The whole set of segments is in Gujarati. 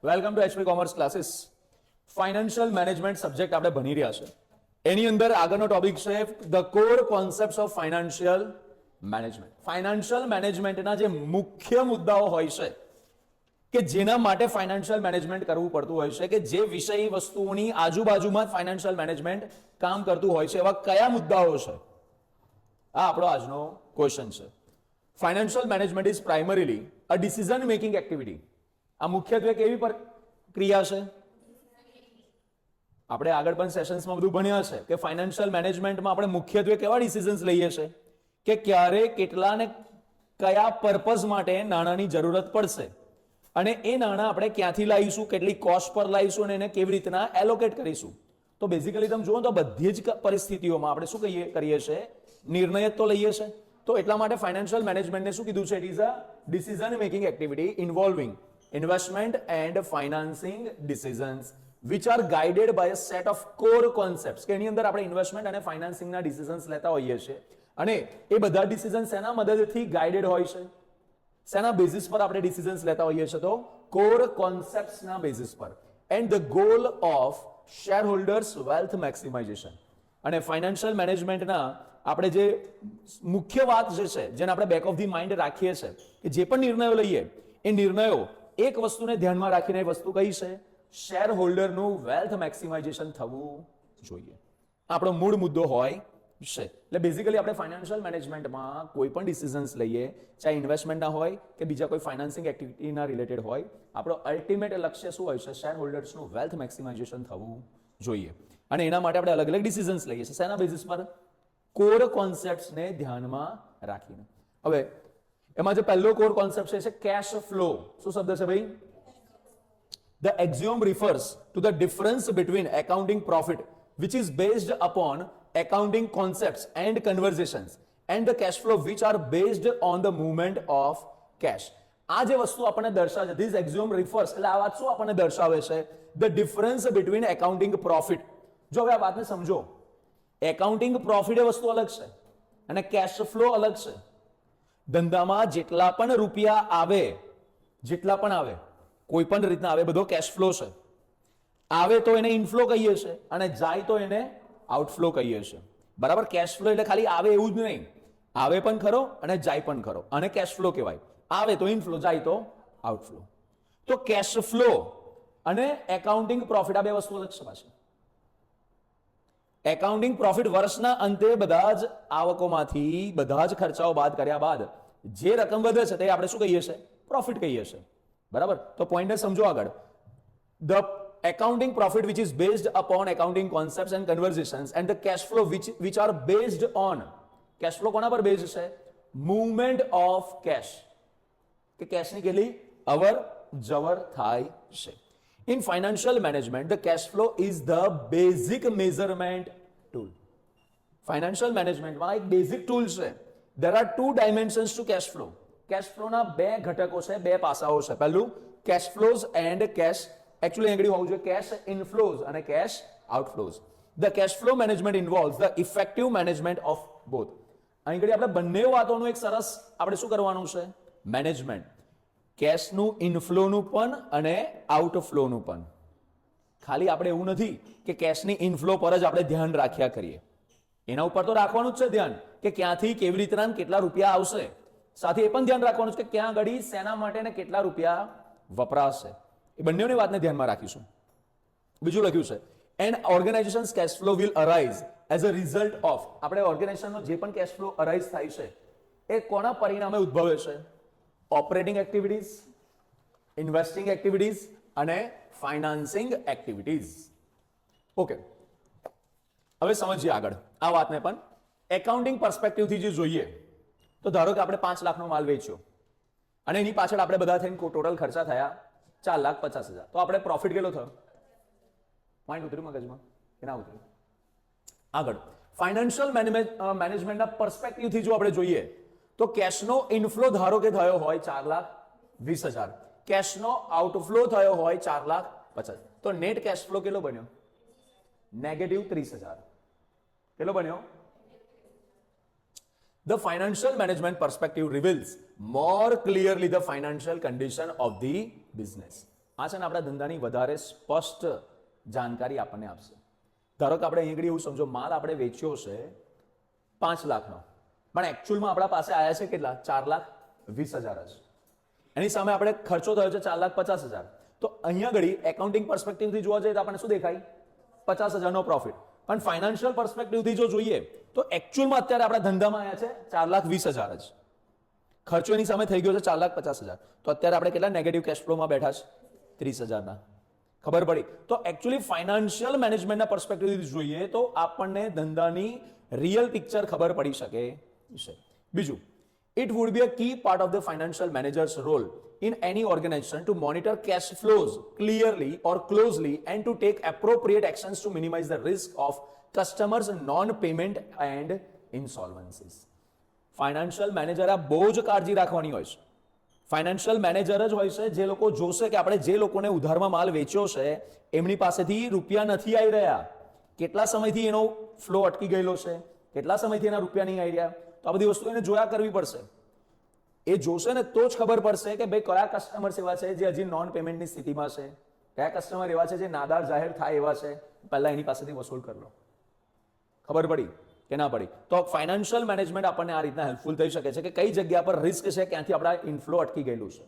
Welcome to HP commerce classes. Financial management subject આપણે ભણી રહ્યા છે. એની અંદર આગળનો ટોપિક છે the core concepts of financial management. Financial મેનેજમેન્ટના જે મુખ્ય મુદ્દાઓ હોય છે કે જેના માટે ફાઇનાન્શિયલ મેનેજમેન્ટ કરવું પડતું હોય છે, કે જે વિષય વસ્તુઓની આજુબાજુમાં ફાઇનાન્શિયલ મેનેજમેન્ટ કામ કરતું હોય છે, એવા કયા મુદ્દાઓ છે, આ આપણો આજનો ક્વેશ્ચન છે. Financial management is primarily a decision making activity. આ મુખ્યત્વે કેવી ક્રિયા છે? આપણે આગળ પણ સેશન્સમાં બધું ભણ્યા છે કે ફાઇનાન્શિયલ મેનેજમેન્ટમાં આપણે મુખ્યત્વે કેવા ડિસિઝન્સ લઈએ છીએ કે ક્યારે કેટલા ને કયા પર્પઝ માટે નાણાંની જરૂરત પડશે અને એ નાણાં આપણે ક્યાંથી લાવીશું, કેટલી કોસ્ટ પર લાવીશું અને એને કેવી રીતના એલોકેટ કરીશું. તો બેઝિકલી તમે જુઓ તો બધી જ પરિસ્થિતિઓમાં આપણે શું કરીએ છીએ? નિર્ણય તો લઈએ છીએ. તો એટલા માટે ફાઇનાન્શિયલ મેનેજમેન્ટને શું કીધું છે? It is a decision making activity ઇન્વોલ્વિંગ investment and financing decisions which are guided by a set of core concepts. કે એની અંદર આપણે ઇન્વેસ્ટમેન્ટ અને ફાઇનાન્સિંગના ડિસિઝન્સ લેતા હોઈએ છીએ અને એ બધા ડિસિઝન્સ એના મદદથી ગાઈડેડ હોય છે. શેના બેઝિસ પર આપણે ડિસિઝન્સ લેતા હોઈએ છીએ? તો કોર કોન્સેપ્ટ્સના બેઝિસ પર. And the goal of share holders wealth maximisation. અને ફાઇનાન્શિયલ મેનેજમેન્ટના આપણે જે મુખ્ય વાત જે છે, જેને આપણે બેક ઓફ ધી માઇન્ડ રાખીએ છીએ, કે જે પણ નિર્ણયો લઈએ એ નિર્ણયો એક વસ્તુને ધ્યાનમાં રાખીને વસ્તુ કઈ છે? શેર હોલ્ડરનું વેલ્થ મેક્સિમાઇઝેશન થવું જોઈએ. આપણો મૂળ મુદ્દો હોય છે. એટલે બેઝિકલી આપણે ફાઇનાન્શિયલ મેનેજમેન્ટમાં કોઈ પણ ડિસિઝન્સ લઈએ, ચાહે ઇન્વેસ્ટમેન્ટના હોય કે બીજા કોઈ ફાઇનાન્સિંગ એક્ટિવિટીના રિલેટેડ હોય, આપણો અલ્ટિમેટ લક્ષ્ય શું હોય છે? શેર હોલ્ડર્સનું વેલ્થ મેક્સિમાઇઝેશન થવું જોઈએ. અને એના માટે આપણે અલગ અલગ ડિસિઝન્સ લઈએ છીએ. શેના બેઝિસ પર? કોર કોન્સેપ્ટ્સને ધ્યાનમાં રાખીને. હવે એમાં જે પહેલો કોર કોન્સેપ્ટ છે કેશ ફ્લો. શું શબ્દ છે ભાઈ? The axiom refers to the difference between accounting profit, which is based upon accounting concepts and conversations, and the cash flow, which are based on the movement of cash. આ જે વસ્તુ આપણને દર્શાવે છે, this axiom refers, એટલે આ વાત શું આપણને દર્શાવે છે? The difference between accounting profit. જો હવે આ વાતને સમજો, એકાઉન્ટિંગ પ્રોફિટ એ વસ્તુ અલગ છે અને કેશ ફ્લો અલગ છે. ધંધામાં જેટલા પણ રૂપિયા આવે, કોઈ પણ રીતના આવે, બધો કેશ ફ્લો છે. આવે તો એને ઇનફ્લો કહીએ છીએ અને જાય તો એને આઉટફ્લો કહીએ છીએ. બરાબર? કેશ ફ્લો એટલે ખાલી આવે એવું જ નહીં, આવે પણ ખરો અને જાય પણ ખરો, અને કેશ ફ્લો કહેવાય. આવે તો ઇનફ્લો, જાય તો આઉટફ્લો. તો કેશ ફ્લો અને એકાઉન્ટિંગ પ્રોફિટ આ બે વસ્તુ અલગ છે પાછી. એકાઉન્ટિંગ પ્રોફિટ વર્ષના અંતે બધા જ આવકોમાંથી બધા જ ખર્ચાઓ બાદ કર્યા બાદ જે રકમ વધે છે તે આપણે શું કહીએ છીએ? પ્રોફિટ કહીએ છીએ. બરાબર? તો પોઈન્ટને સમજો આગળ. The accounting profit which is based upon accounting concepts and conversations and the cash flow which are based on, cash flow કોના પર બેઝ છે? મૂવમેન્ટ ઓફ કેશ, કે કેશની કેટલી અવર જવર થાય છે. In financial management, the cash flow is the basic measurement tool. Financial management માં એક બેઝિક ટૂલ છે. There are two dimensions to cash flow. Cash ફ્લોના બે ઘટકો છે, બે પાસાઓ છે. પહેલું cash flows and cash, actually આગળ હોવું જોઈએ કેશ ઇનફ્લોઝ અને cash outflows. The cash flow management involves the effective management of both. અહીં આગળ આપણે બંને વાતોનું એક સરસ આપણે શું કરવાનું છે? મેનેજમેન્ટ. કેશનું ઇનફ્લોનું પણ અને આઉટફ્લોનું પણ. ખાલી આપણે એવું નથી કે કેશની ઇનફ્લો પર જ આપણે ધ્યાન રાખ્યા કરીએ. એના ઉપર તો રાખવાનું જ છે ધ્યાન, કે ક્યાંથી કેવી રીતના કેટલા રૂપિયા આવશે. સાથે એ પણ ધ્યાન રાખવાનું છે કે ક્યાં ઘડી શેના માટે ને કેટલા રૂપિયા વપરાશે. એ બંનેની વાતને ધ્યાનમાં રાખીશું. બીજું લખ્યું છે and organisations cash flow will arise as a result of. આપણે ઓર્ગેનાઇઝેશનનો જે પણ કેશ ફ્લો અરાઇઝ થાય છે એ કોના પરિણામે ઉદ્ભવે છે? ઓપરેટિંગ એક્ટિવિટીઝ, ઇન્વેસ્ટિંગ એક્ટિવિટીઝ અને ફાઇનાન્સિંગ એક્ટિવિટીઝ. ઓકે, હવે સમજીએ આગળ આ વાતને પણ. એકાઉન્ટિંગ પર્સપેક્ટિવથી જે જોઈએ તો ધારો કે આપણે 5 લાખનો માલ વેચ્યો અને એની પાછળ આપણે બધા થઈને ટોટલ ખર્ચા થયા 4,50,000. તો આપણે પ્રોફિટ કેટલો થયો? પોઈન્ટ ઉતર્યું મગજમાં કે ના ઉતર્યું? આગળ ફાઇનાન્શિયલ મેનેજમેન્ટના પર્સપેક્ટિવથી જો આપણે જોઈએ તો કેશનો ઇનફ્લો ધારો કે થયો હોય 4,20,000, કેશનો આઉટફ્લો થયો હોય 4,50,000, તો નેટ કેશ ફ્લો કેટલો બન્યો? -30,000. કેટલો બન્યો? The financial management perspective reveals more clearly the financial condition of the business. આ છે ને આપણા ધંધાની વધારે સ્પષ્ટ જાણકારી આપણને આપશે. ધારો કે આપણે અહીં આગળ એવું સમજો, માલ આપણે વેચ્યો છે 5 લાખનો, પણ એકચ્યુઅલમાં આપણા પાસે આવ્યા છે કેટલા? 4,20,000 જ. એની સામે આપણે ખર્ચો થયો છે 4,50,000. તો અહીંયા આગળ એકાઉન્ટિંગ પર્સપેક્ટિવથી જોવા જઈએ તો આપણને શું દેખાય? 50,000નો પ્રોફિટ. પણ ફાઇનાન્શિયલ પર્સપેક્ટિવથી જો જોઈએ તો એકચ્યુઅલમાં અત્યારે આપણા ધંધામાં આવ્યા છે 4,20,000 જ. ખર્ચો એની સામે થઈ ગયો છે 4,50,000. તો અત્યારે આપણે કેટલા નેગેટિવ કેશ ફ્લોમાં બેઠા છે? 30,000ના. ખબર પડી? તો એકચ્યુઅલી ફાઇનાન્શિયલ મેનેજમેન્ટના પર્સપેક્ટિવથી જોઈએ તો આપણને ધંધાની રિયલ પિક્ચર ખબર પડી શકે છે. બીજું, it would be a key part of the financial manager's role in any organization to monitor cash flows clearly or closely and to take appropriate actions to minimize the risk of customers' non-payment and insolvencies. Financial manager આ બહુ જ કાળજી રાખવાની હોય છે. ફાઇનાન્શિયલ મેનેજર જ હોય છે જે લોકો જોશે કે આપણે જે લોકોને ઉધારમાં માલ વેચ્યો છે એમની પાસેથી રૂપિયા નથી આવી રહ્યા, કેટલા સમયથી એનો ફ્લો અટકી ગયેલો છે, કેટલા સમયથી એના રૂપિયા નહીં આવી રહ્યા. તો આ બધી વસ્તુ એને જોયા કરવી પડશે. એ જોશે ને તો જ ખબર પડશે કે ભાઈ કયા કસ્ટમર્સ એવા છે જે હજી નોન પેમેન્ટની સ્થિતિમાં છે, કયા કસ્ટમર એવા છે જે નાદાર જાહેર થાય એવા છે, પહેલા એની પાસેથી વસૂલ કરી લો. ખબર પડી કે ના પડી? તો ફાઇનાન્શિયલ મેનેજમેન્ટ આપણને આ રીતના હેલ્પફુલ થઈ શકે છે કે કઈ જગ્યા પર રિસ્ક છે, ક્યાંથી આપણા ઇનફ્લો અટકી ગયેલું છે.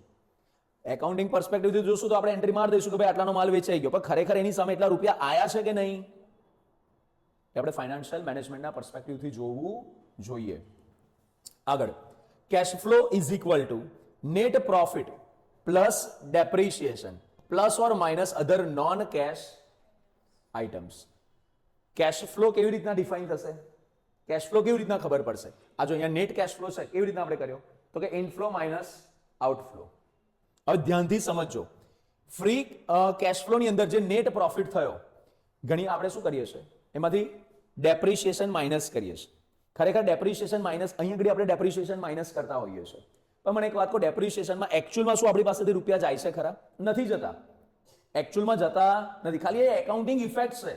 એકાઉન્ટિંગ પર્સપેક્ટિવથી જોશું તો આપણે એન્ટ્રી માર દઈશું કે ભાઈ આટલાનો માલ વેચાઈ ગયો, પણ ખરેખર એની સામે એટલા રૂપિયા આયા છે કે નહીં, એ આપણે ફાઇનાન્શિયલ મેનેજમેન્ટના પર્સપેક્ટિવથી જોવું જોઈએ. આગળ, cash flow is equal to net profit plus depreciation plus or minus other non cash items. Cash flow કેવી રીતના ડિફાઇન થશે? કેશ ફ્લો કેવી રીતના ખબર પડશે? આ જો અહીંયા નેટ કેશ ફ્લો છે, કેવી રીતના આપણે કર્યો? તો કે ઇનફ્લો માઇનસ આઉટફ્લો. હવે ધ્યાનથી સમજજો, ફ્રી કેશ ફ્લોની અંદર જે નેટ પ્રોફિટ થયો, ઘણી આપણે શું કરીએ છીએ એમાંથી ડેપ્રિસિએશન માઇનસ કરીએ છીએ. ખરેખર ડેપ્રિસિએશન માઇનસ અહીં આગળ આપણે ડેપ્રિસિએશન માઇનસ કરતા હોઈએ છીએ, પણ મને એક વાત કહો, ડેપ્રિસિએશનમાં એકચ્યુઅલમાં શું આપણી પાસેથી રૂપિયા જાય છે ખરા? નથી જતા. એકચ્યુઅલમાં જતા નથી, ખાલી એ એકાઉન્ટિંગ ઇફેક્ટ છે.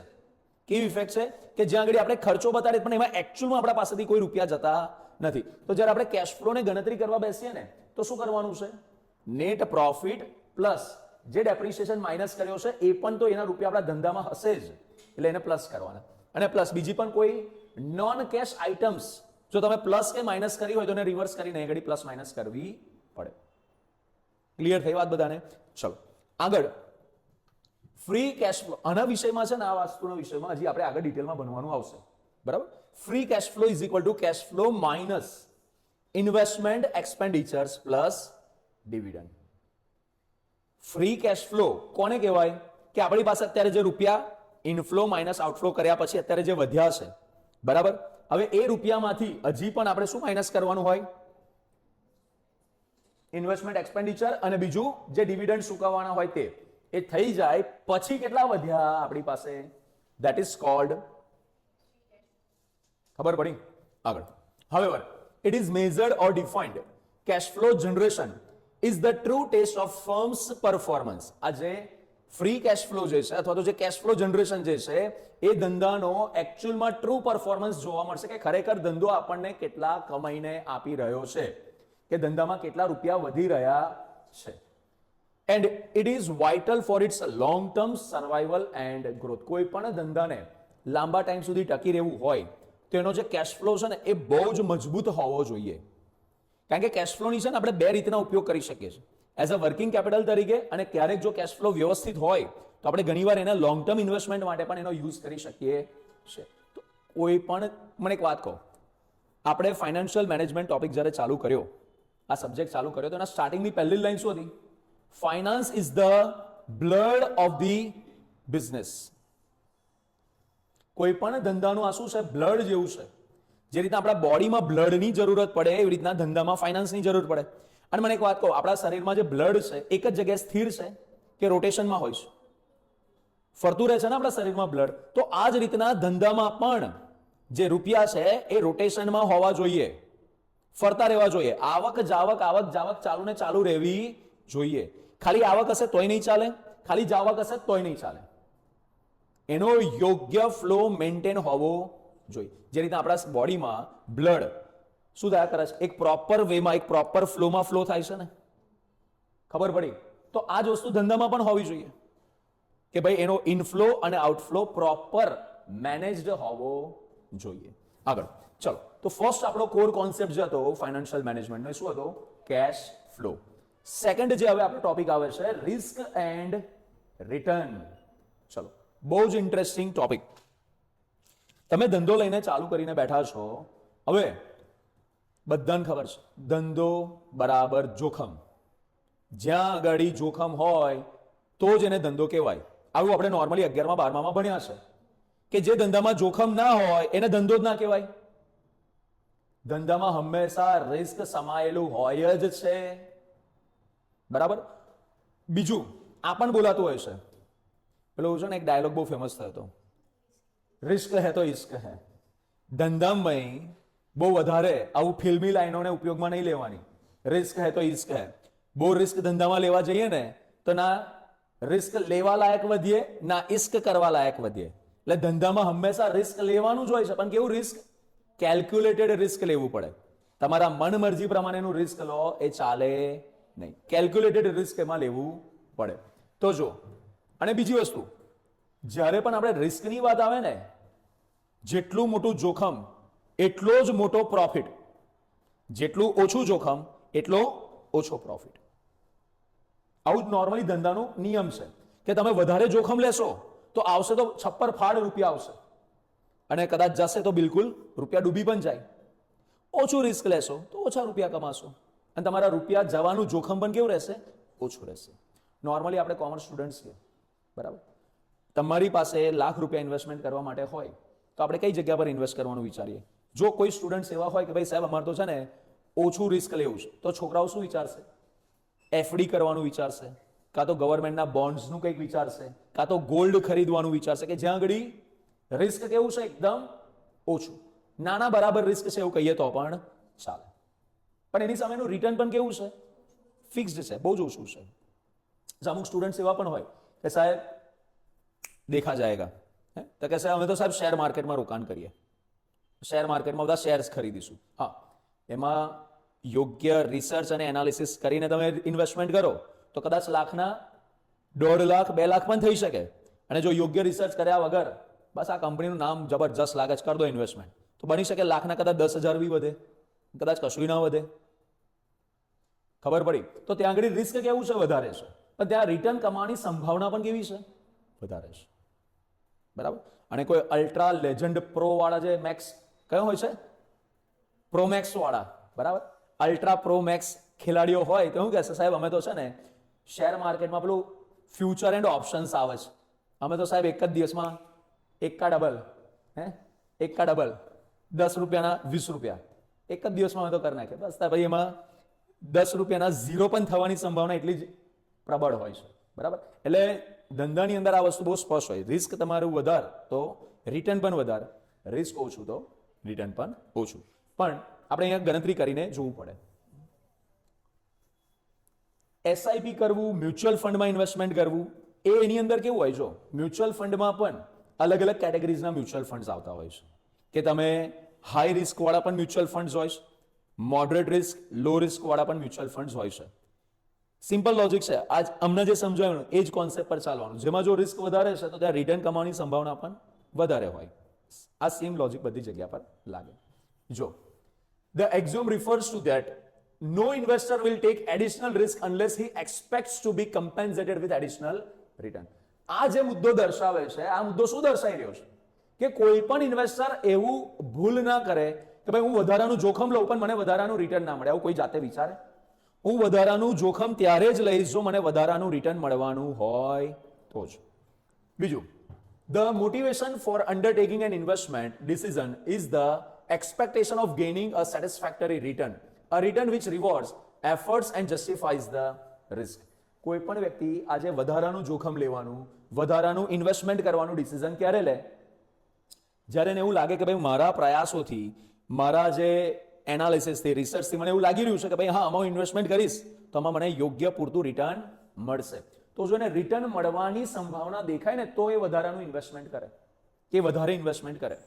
કેવી ઇફેક્ટ છે? કે જ્યાં આગળ આપણે ખર્ચો બતાડે પણ એમાં એકચ્યુઅલમાં આપણા પાસેથી કોઈ રૂપિયા જતા નથી. તો જ્યારે આપણે કેશ ફ્લોને ગણતરી કરવા બેસીએ ને તો શું કરવાનું છે? નેટ પ્રોફિટ પ્લસ જે ડેપ્રિસિએશન માઇનસ કર્યો છે એ પણ તો એના રૂપિયા આપણા ધંધામાં હશે જ, એટલે એને પ્લસ કરવાના. અને પ્લસ બીજી પણ કોઈ નોન કેશ આઇટમ્સ જો તમે પ્લસ કે માઇનસ કરી હોય તો એને રિવર્સ કરીને આગળ પ્લસ માઇનસ કરવી પડે. ક્લિયર થઈ વાત બધાને? ચલો આગળ, ફ્રી કેશ ફ્લો આના વિષયમાં છે ને, આ વસ્તુના વિષયમાં હજી આપણે આગળ ડિટેલમાં ભણવાનું આવશે, બરાબર? Free cash flow is equal to cash flow minus investment expenditures plus dividend. Free cash flow કોને કહેવાય? કે આપણી પાસે અત્યારે જે રૂપિયા ઇનફ્લો માઇનસ આઉટફ્લો કર્યા પછી અત્યારે જે વધ્યા છે, બરાબર? હવે એ રૂપિયામાંથી હજી પણ આપણે શું માઇનસ કરવાનું હોય? ઇન્વેસ્ટમેન્ટ એક્સપેન્ડિચર અને બીજું જે ડિવિડન્ડ ચૂકવવાના હોય તે. એ થઈ જાય પછી કેટલા વધ્યા આપણી પાસે? That is called. ખબર પડી? આગળ, however it is measured or defined cash flow generation is the true test of firm's performance. આ જે ફ્રી કેશ ફ્લો જે છે અથવા તો જે કેશ ફ્લો જનરેશન જે છે એ ધંધાનો એકચ્યુઅલમાં ટ્રુ પરફોર્મન્સ જોવા મળશે કે ખરેખર ધંધો આપણને કેટલા કમાઈને આપી રહ્યો છે, કે ધંધામાં કેટલા રૂપિયા વધી રહ્યા છે. And it is vital for its long term survival and growth. કોઈ પણ ધંધાને લાંબા ટાઈમ સુધી ટકી રહેવું હોય તો એનો જે કેશ ફ્લો છે ને એ બહુ જ મજબૂત હોવો જોઈએ. કારણ કે કેશ ફ્લોની છે ને આપણે બે રીતના ઉપયોગ કરી શકીએ છીએ, એઝ અ વર્કિંગ કેપિટલ તરીકે, અને ક્યારેક જો કેશ ફ્લો વ્યવસ્થિત હોય તો આપણે ઘણીવાર એને લોંગ ટર્મ ઇન્વેસ્ટમેન્ટ માટે પણ એનો યુઝ કરી શકીએ છીએ. તો કોઈ પણ, મને એક વાત કહો, આપણે ફાઇનાન્શિયલ મેનેજમેન્ટ ટોપિક જ્યારે ચાલુ કર્યો, આ સબ્જેક્ટ ચાલુ કર્યો તો એના સ્ટાર્ટિંગની પહેલી લાઈન શું હતી? Finance is the blood of the business. કોઈ પણ ધંધાનું આ શું છે? બ્લડ જેવું છે. જે રીતના આપણા બોડીમાં બ્લડની જરૂરત પડે એવી રીતના ધંધામાં ફાઇનાન્સની જરૂર પડે. અને મને એક વાત કહો, આપણા શરીરમાં જે બ્લડ છે એક જ જગ્યાએ સ્થિર છે કે રોટેશનમાં હોય છે? ફરતું રહે છે ને આપણા શરીરમાં બ્લડ. તો આ જ રીતના ધંધામાં પણ જે રૂપિયા છે એ રોટેશનમાં હોવા જોઈએ, ફરતા રહેવા જોઈએ. આવક જાવક ચાલુ ને ચાલુ રહેવી જોઈએ. ખાલી આવક હશે તોય નહીં ચાલે, ખાલી જાવક હશે તોય નહીં ચાલે. એનો યોગ્ય ફ્લો મેન્ટેન હોવો જોઈએ. જે રીતના આપણા બોડીમાં બ્લડ શું થયા કરે છે? એક પ્રોપર વેમાં, એક પ્રોપર ફ્લોમાં ફ્લો થાય છે ને. ખબર પડી? તો આ જ વસ્તુ ધંધામાં પણ હોવી જોઈએ કે ભાઈ એનો ઇનફ્લો અને આઉટફ્લો પ્રોપર મેનેજડ હોવો જોઈએ. આગળ ચલો, તો ફર્સ્ટ આપણો કોર કોન્સેપ્ટ જે હતો ફાઇનાન્શિયલ મેનેજમેન્ટનો શું હતો? Cash flow. સેકન્ડ જે હવે આપણો ટોપિક આવે છે રિસ્ક એન્ડ રિટર્ન. ચલો, બહુ જ ઇન્ટરેસ્ટિંગ ટોપિક. તમે ધંધો લઈને ચાલુ કરીને બેઠા છો. હવે બધાને ખબર છે ધંધો બરાબર જોખમ. જ્યાં આગળ જોખમ હોય તો જ એને ધંધો કહેવાય. આવું આપણે નોર્મલી 11મા 12મામાં ભણ્યા છે કે જે ધંધામાં જોખમ ના હોય એને ધંધો જ ના કહેવાય. ધંધામાં હંમેશા રિસ્ક સમાયેલું હોય જ છે. બરાબર. બીજું આ પણ બોલાતું હોય છે, પેલું છે ને એક ડાયલોગ બહુ ફેમસ થયો હતો, રિસ્ક હે તો ઇશ્ક હે. ધંધામાં બહુ વધારે આવું ફિલ્મી લાઈનોને ઉપયોગમાં નહીં લેવાની. રિસ્ક હે તો ઇશ્ક હે. બહુ રિસ્ક ધંધામાં લેવા જઈએ ને તો ના રિસ્ક લેવા લાયક વધીએ, ના ઇશ્ક કરવા લાયક વધીએ. એટલે ધંધામાં હંમેશા રિસ્ક લેવાનું જ હોય છે, પણ કેવું રિસ્ક? કેલ્ક્યુલેટેડ રિસ્ક લેવું પડે. તમારા મન મરજી પ્રમાણેનું રિસ્ક લો એ ચાલે નહીં. કેલ્ક્યુલેટેડ રિસ્ક એમાં લેવું પડે. તો જો, અને બીજી વસ્તુ, જ્યારે પણ આપણે રિસ્કની વાત આવે ને, જેટલું મોટું જોખમ એટલો જ મોટો પ્રોફિટ. જેટલું ઓછું જોખમ એટલો ઓછો પ્રોફિટ. આવું જ નોર્મલી ધંધાનો નિયમ છે કે તમે વધારે જોખમ લેશો તો આવશે તો છપ્પર ફાડ રૂપિયા આવશે, અને કદાચ જશે તો બિલકુલ રૂપિયા ડૂબી પણ જાય. ઓછું રિસ્ક લેશો તો ઓછા રૂપિયા કમાશો, અને તમારા રૂપિયા જવાનું જોખમ પણ કેવું રહેશે? ઓછું રહેશે. નોર્મલી આપણે કોમર્સ સ્ટુડન્ટ્સ છીએ, બરાબર. તમારી પાસે ₹1,00,000 ઇન્વેસ્ટમેન્ટ કરવા માટે હોય તો આપણે કઈ જગ્યા પર ઇન્વેસ્ટ કરવાનું વિચારીએ? જો કોઈ સ્ટુડન્ટ એવા હોય કે ભાઈ સાહેબ અમારે તો છે ને ઓછું રિસ્ક લેવું છે, તો છોકરાઓ શું વિચારશે? એફડી કરવાનું વિચારશે, કાં તો ગવર્મેન્ટના બોન્ડ્સનું કંઈક વિચારશે, કાં તો ગોલ્ડ ખરીદવાનું વિચારશે, કે જ્યાં આગળ રિસ્ક કેવું છે? એકદમ ઓછું. નાના બરાબર રિસ્ક છે એવું કહીએ તો પણ ચાલે, પણ એની સામેનું રિટર્ન પણ કેવું છે? ફિક્સ્ડ છે, બહુ જ ઓછું છે. અમુક સ્ટુડન્ટ્સ એવા પણ હોય કે સાહેબ દેખા જાયગા, તો કે સાહેબ અમે તો સાહેબ શેર માર્કેટમાં રોકાણ કરીએ, શેર માર્કેટમાં બધા શેર્સ ખરીદીશું. હા, એમાં યોગ્ય રિસર્ચ અને એનાલિસિસ કરીને તમે ઇન્વેસ્ટમેન્ટ કરો તો કદાચ લાખના 1.5 લાખ 2 લાખ પણ થઈ શકે. અને જો યોગ્ય રિસર્ચ કર્યા વગર બસ આ કંપનીનું નામ જબરજસ્ત લાગે છે, કર દો ઇન્વેસ્ટમેન્ટ, તો બની શકે લાખના કદાચ 10,000 બી વધે, કદાચ કશું ના વધે. ખબર પડી? તો ત્યાં આગળ રિસ્ક કેવું છે? વધારે છે, પણ ત્યાં રિટર્ન કમાવાની સંભાવના પણ કેવી છે? વધારે છે. બરાબર. અને કોઈ અલ્ટ્રા લેજન્ડ પ્રો વાળા જે મેક્સ કયો હોય છે? પ્રો મેક્સ વાળા, બરાબર, અલ્ટ્રા પ્રો મેક્સ ખેલાડીઓ હોય તો શું કહેશે? સાહેબ અમે તો છે ને શેર માર્કેટમાં પેલું ફ્યુચર એન્ડ ઓપ્શન્સ આવે છે, અમે તો સાહેબ એક જ દિવસમાં એકા ડબલ ₹10 ₹20 એક જ દિવસમાં અમે તો કરી નાખીએ. બસ ભાઈ એમાં ₹10 ઝીરો પણ થવાની સંભાવના એટલી જ પ્રબળ હોય છે. બરાબર. એટલે ધંધાની અંદર આ વસ્તુ બહુ સ્પષ્ટ હોય. રિસ્ક તમારું વધારે તો રિટર્ન પણ વધારે, રિસ્ક ઓછું તો રિટર્ન પણ ઓછું. પણ આપણે અહીંયા ગણતરી કરીને જોવું પડે. એસઆઈપી કરવું, મ્યુચ્યુઅલ ફંડમાં ઇન્વેસ્ટમેન્ટ કરવું, એ એની અંદર કેવું હોય? જો મ્યુચ્યુઅલ ફંડમાં પણ અલગ અલગ કેટેગરીઝના મ્યુચ્યુઅલ ફંડ્સ આવતા હોય છે કે તમે હાઈ રિસ્ક વાળા પણ મ્યુચ્યુઅલ ફંડ્સ હોય છે, મોડરેટ રિસ્ક, લો રિસ્ક વાળા પણ મ્યુચ્યુઅલ ફંડ્સ હોય છે. સિમ્પલ લોજિક છે. આજ અમને જે સમજાયું એ જ કોન્સેપ્ટ પર ચાલવાનું. જેમાં જો રિસ્ક વધારે છે તો ત્યાં રિટર્ન કમાવાની સંભાવના પણ વધારે હોય. આ સેમ લોજિક બધી જગ્યા પર લાગે. જો the axiom refers to that no investor will take additional risk unless he expects to be compensated with additional return. આ જે મુદ્દો દર્શાવે છે, આ મુદ્દો શું દર્શાવી રહ્યો છે? કે કોઈ પણ ઇન્વેસ્ટર એવું ભૂલ ના કરે કે ભાઈ હું વધારાનું જોખમ લઉં પણ મને વધારાનું રિટર્ન ના મળે. આવું કોઈ જાતે વિચારે? હું વધારાનું જોખમ ત્યારે જ લઈશ જો મને વધારાનું રિટર્ન મળવાનું હોય તો જ. બીજું, the motivation for undertaking an investment decision is the expectation of gaining a satisfactory return, a return which rewards efforts and justifies the risk. કોઈ પણ વ્યક્તિ આજે વધારાનું જોખમ લેવાનું, વધારાનું ઇન્વેસ્ટમેન્ટ કરવાનું ડિસિઝન ક્યારે લે? જ્યારે એને એવું લાગે કે ભાઈ મારા પ્રયાસોથી, મારા જે એનાલિસિસથી, રિસર્ચથી મને એવું લાગી રહ્યું છે કે ભાઈ હા આમાં ઇન્વેસ્ટમેન્ટ કરીશ તો આમાં મને યોગ્ય પૂરતું રિટર્ન મળશે. તો જો એને રિટર્ન મળવાની સંભાવના દેખાય ને તો એ વધારાનું ઇન્વેસ્ટમેન્ટ કરે, કે વધારે ઇન્વેસ્ટમેન્ટ કરે.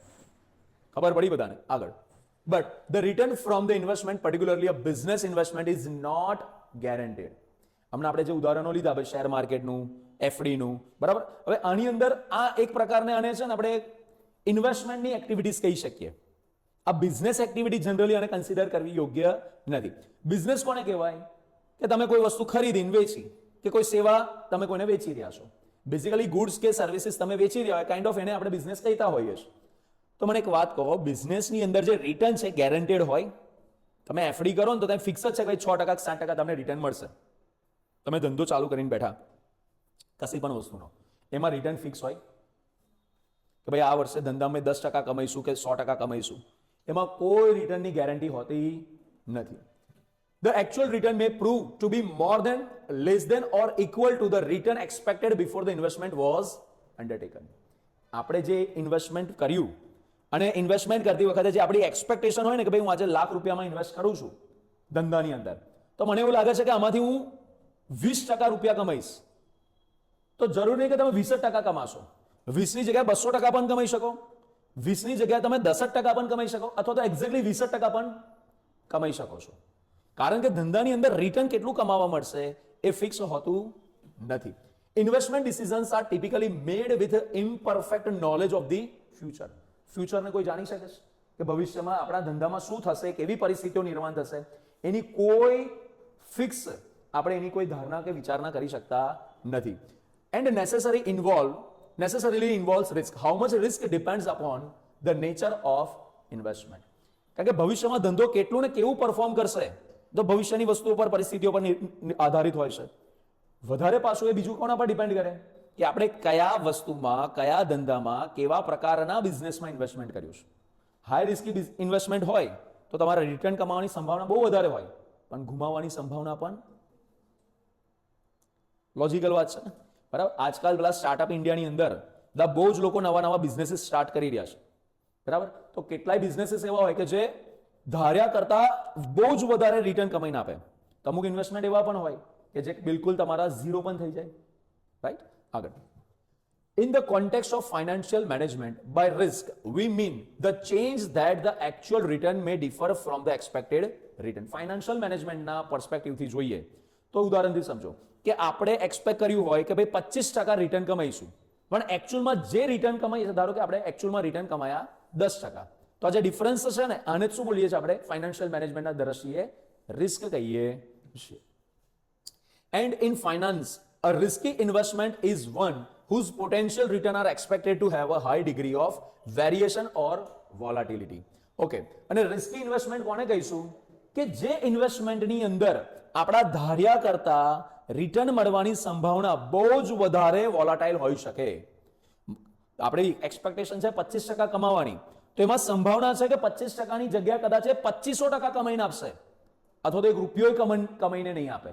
ખબર પડી બધાને? આગળ. But the return from the investment, particularly a business investment, is not guaranteed. હમણાં આપણે જે ઉદાહરણો લીધા ભાઈ શેર માર્કેટનું, એફડીનું, બરાબર. હવે આની અંદર આ એક પ્રકારને આને છે ને આપણે ઇન્વેસ્ટમેન્ટની એક્ટિવિટીઝ કહી શકીએ. આ બિઝનેસ એક્ટિવિટી જનરલી આને કન્સિડર કરવી યોગ્ય નથી. બિઝનેસ કોને કહેવાય? કે તમે કોઈ વસ્તુ ખરીદીને વેચી, કે કોઈ સેવા તમે કોઈને વેચી રહ્યા છો. બેઝિકલી ગુડ્સ કે સર્વિસીસ તમે વેચી રહ્યા હોય, કાઇન્ડ ઓફ એને આપણે બિઝનેસ કહેતા હોઈએ છીએ. તો મને એક વાત કહો, બિઝનેસની અંદર જે રિટર્ન છે ગેરંટેડ હોય? તમે એફડી કરો ને તો તમે ફિક્સ જ છે કે 6% 7% તમને રિટર્ન મળશે. તમે ધંધો ચાલુ કરીને બેઠા કશી પણ વસ્તુનો, એમાં રિટર્ન ફિક્સ હોય કે ભાઈ આ વર્ષે ધંધામાં 10% કમાઈશું કે 100% કમાઈશું? એમાં કોઈ રિટર્નની ગેરંટી હોતી નથી. The actual return may prove to be more than, less than or equal to the return expected before the investment was undertaken. આપણે જે ઇન્વેસ્ટમેન્ટ કર્યું અને ઇન્વેસ્ટમેન્ટ કરતી વખતે જે આપણી એક્સપેક્ટેશન હોય ને કે ભાઈ હું આજે ₹1,00,000 ઇન્વેસ્ટ કરું છું ધંધાની અંદર, તો મને એવું લાગે છે કે આમાંથી હું 20% રૂપિયા કમાઈશ. તો જરૂર નહીં કે તમે 20% કમાશો. 20ની જગ્યાએ 200% પણ કમાઈ શકો, 20ની જગ્યાએ તમે 10% પણ કમાઈ શકો, અથવા તો એક્ઝેક્ટલી 20% પણ કમાઈ શકો છો. કારણ કે ધંધાની અંદર રિટર્ન કેટલું કમાવા મળશે એ ફિક્સ હોતું નથી. Investment decisions are typically made with imperfect knowledge of the future. ફ્યુચરને કોઈ જાણી શકે છે કે ભવિષ્યમાં આપણા ધંધામાં શું થશે, કેવી પરિસ્થિતિઓ નિર્માણ થશે? એની કોઈ ફિક્સ આપણે એની કોઈ ધારણા કે વિચારણા કરી શકતા નથી. And necessarily involves risk. How much risk depends upon the nature of investment. કારણ કે ભવિષ્યમાં ધંધો કેટલું ને કેવું પરફોર્મ કરશે તો ભવિષ્યની વસ્તુઓ પર, પરિસ્થિતિઓ પર આધારિત હોય છે. વધારે પાછું એ બીજું કોના પર ડિપેન્ડ કરે કે આપણે કયા વસ્તુમાં, કયા ધંધામાં, કેવા પ્રકારના બિઝનેસમાં ઇન્વેસ્ટમેન્ટ કર્યું છે. હાઈ રિસ્કી ઇન્વેસ્ટમેન્ટ હોય તો તમારે રિટર્ન કમાવાની સંભાવના બહુ વધારે હોય, પણ ગુમાવવાની સંભાવના પણ. લોજિકલ વાત છે ને, બરાબર. આજકાલ પેલા સ્ટાર્ટઅપ ઇન્ડિયાની અંદર બહુ જ લોકો નવા નવા બિઝનેસીસ સ્ટાર્ટ કરી રહ્યા છે, બરાબર. તો કેટલાય બિઝનેસીસ એવા હોય કે જે ધાર્યા કરતા બહુ જ વધારે રિટર્ન કમાઈને આપે. અમુક ઇન્વેસ્ટમેન્ટ એવા પણ હોય કે જે બિલકુલ તમારા ઝીરો પણ થઈ જાય, રાઈટ. આગળ, in the context of financial management, by risk we mean the change that the actual return may differ from the expected return. Financial management ના perspective થી જોઈએ તો ઉદાહરણથી સમજો કે આપણે એક્સપેક્ટ કર્યું હોય કે ભાઈ 25% રિટર્ન કમાઈશું, પણ એકચ્યુઅલમાં જે રિટર્ન કમાઈએ, ધારો કે આપણે એકચ્યુઅલમાં રિટર્ન કમાયા 10%, તો આ જે ડિફરન્સ છે ને આને શું બોલીએ છીએ આપણે ફાઇનાન્શિયલ મેનેજમેન્ટના દ્રષ્ટિએ રિસ્ક કહીએ છીએ. And in finance a risky investment is one whose potential return are expected to have a high degree of variation or volatility. Okay, અને રિસ્કી ઇન્વેસ્ટમેન્ટ કોને કહીશું કે જે ઇન્વેસ્ટમેન્ટની અંદર આપણા ધાર્યા કરતા રિટર્ન મળવાની સંભાવના બહુ જ વધારે વોલાટાઇલ હોઈ શકે. આપણી એક્સપેક્ટેશન છે 25% કમાવાની, તો એમાં સંભાવના છે કે 25%ની જગ્યા કદાચ 2500% કમાઈને આપશે, અથવા તો ₹1 કમાઈને નહીં આપે.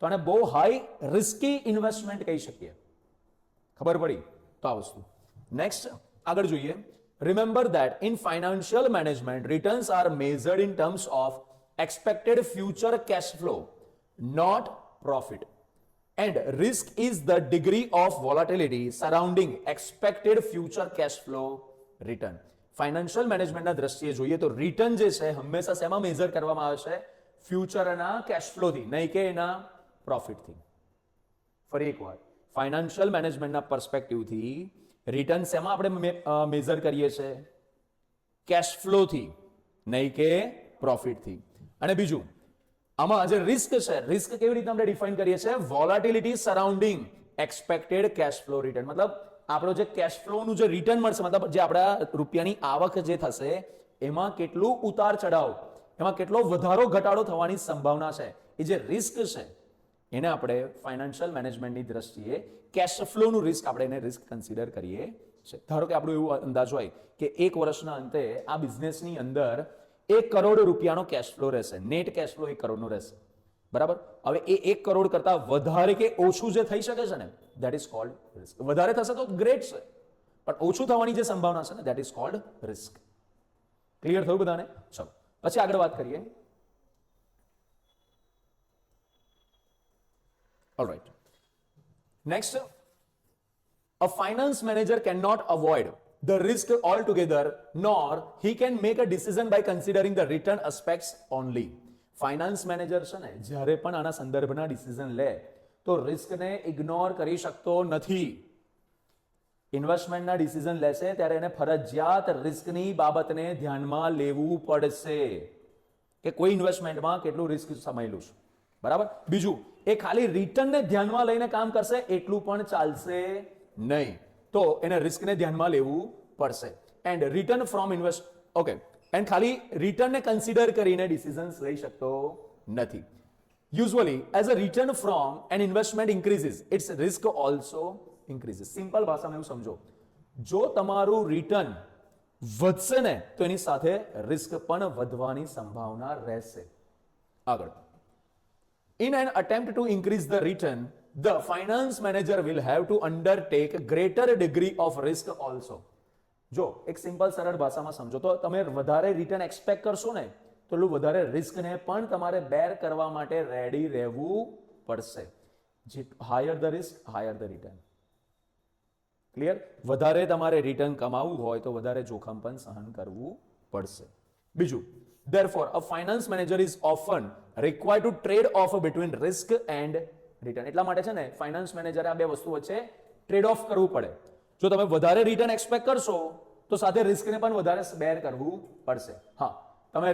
તો આને બહુ હાઈ રિસ્કી ઇન્વેસ્ટમેન્ટ કહી શકીએ. ખબર પડી તો આ વસ્તુ. નેક્સ્ટ આગળ જોઈએ. Remember that in financial management returns are measured in terms of expected future cash flow, not profit. And risk is the degree of volatility surrounding expected future cash flow return. Financial મેનેજમેન્ટના દ્રષ્ટિએ જોઈએ તો રિટર્ન જે છે હંમેશા શેમાં મેઝર કરવામાં આવે છે? ફ્યુચરના કેશ ફ્લોથી, નહીં કે એના પ્રોફિટથી. ફરી એકવાર, ફાઇનાન્શિયલ મેનેજમેન્ટના પર્સપેક્ટિવથી રિટર્ન શેમાં આપણે મેઝર કરીએ છીએ? કેશ ફ્લોથી, નહીં કે પ્રોફિટથી. અને બીજું આમાં જે રિસ્ક છે, રિસ્ક કેવી રીતે આપણે ડિફાઇન કરીએ છીએ? Volatility surrounding expected cash flow return. મતલબ આપણો જે કેશ ફ્લોનું જે રિટર્ન મળશે, મતલબ જે આપણા રૂપિયાની આવક જે થશે એમાં કેટલું ઉતાર ચઢાવ, એમાં કેટલો વધારો ઘટાડો થવાની સંભાવના છે, એ જે રિસ્ક છે એને આપણે ફાઇનાન્શિયલ મેનેજમેન્ટની દ્રષ્ટિએ કેશ ફ્લોનું રિસ્ક આપણે એને રિસ્ક કન્સિડર કરીએ છીએ. ધારો કે આપણું એવું અંદાજ હોય કે એક વર્ષના અંતે આ બિઝનેસની અંદર ₹1 કરોડ કેશ ફ્લો રહેશે, નેટ કેશ ફ્લો 1 કરોડનો રહેશે, બરાબર. હવે એ 1 કરોડ કરતા વધારે કે ઓછું જે થઈ શકે છે ને, ધેટ ઇઝ કોલ્ડ રિસ્ક. વધારે થશે તો ગ્રેટ છે, પણ ઓછું થવાની જે સંભાવના છે ને, that is called risk. Clear થયું બધાને? ચલો પછી આગળ વાત કરીએ. All right, next, a finance manager cannot avoid the risk altogether, nor he can make a decision by considering the return aspects only. Finance manager છે ને જ્યારે પણ આના સંદર્ભના ડિસિઝન લે તો રિસ્કને ઇગ્નોર કરી શકતો નથી. ઇન્વેસ્ટમેન્ટના ડિસિઝન લેશે ત્યારે એને ફરજિયાત રિસ્કની બાબતને ધ્યાનમાં લેવું પડશે કે કોઈ ઇન્વેસ્ટમેન્ટમાં કેટલું રિસ્ક સમાયેલું છે. બરાબર. બીજું, એ ખાલી રિટર્નને ધ્યાનમાં લઈને કામ કરશે એટલું પણ ચાલશે નહીં. તો એને રિસ્કને ધ્યાનમાં લેવું પડશે. And return from okay, and ખાલી રિટર્નને કન્સિડર કરીને ડિસિઝન્સ લઈ શકતો નથી. Usually, as a return from an investment increases, its risk also increases. Simple ભાષામાં એવું સમજો, જો તમારું રિટર્ન વધશે ને તો એની સાથે રિસ્ક પણ વધવાની સંભાવના રહેશે. આગળ, in an attempt to increase the return, the finance manager will have to undertake greater degree of risk also. જો એક સિમ્પલ સરળ ભાષામાં સમજો તો તમે વધારે રિટર્ન એક્સપેક્ટ કરશો ને તો એટલું વધારે રિસ્કને પણ તમારે બેર કરવા માટે રેડી રહેવું પડશે. Higher the risk higher the return. Clear? વધારે તમારે રિટર્ન કમાવવું હોય તો વધારે જોખમ પણ સહન કરવું પડશે. બીજું, therefore a finance manager is often required to trade off between risk and return. એટલા માટે છે ને ફાઇનાન્સ મેનેજરે આ બે વસ્તુ વચ્ચે ટ્રેડ ઓફ કરવું પડે. જો તમે વધારે રિટર્ન એક્સપેક્ટ કરશો તો સાથે રિસ્કને પણ વધારે બેર કરવું પડશે. હા, તમે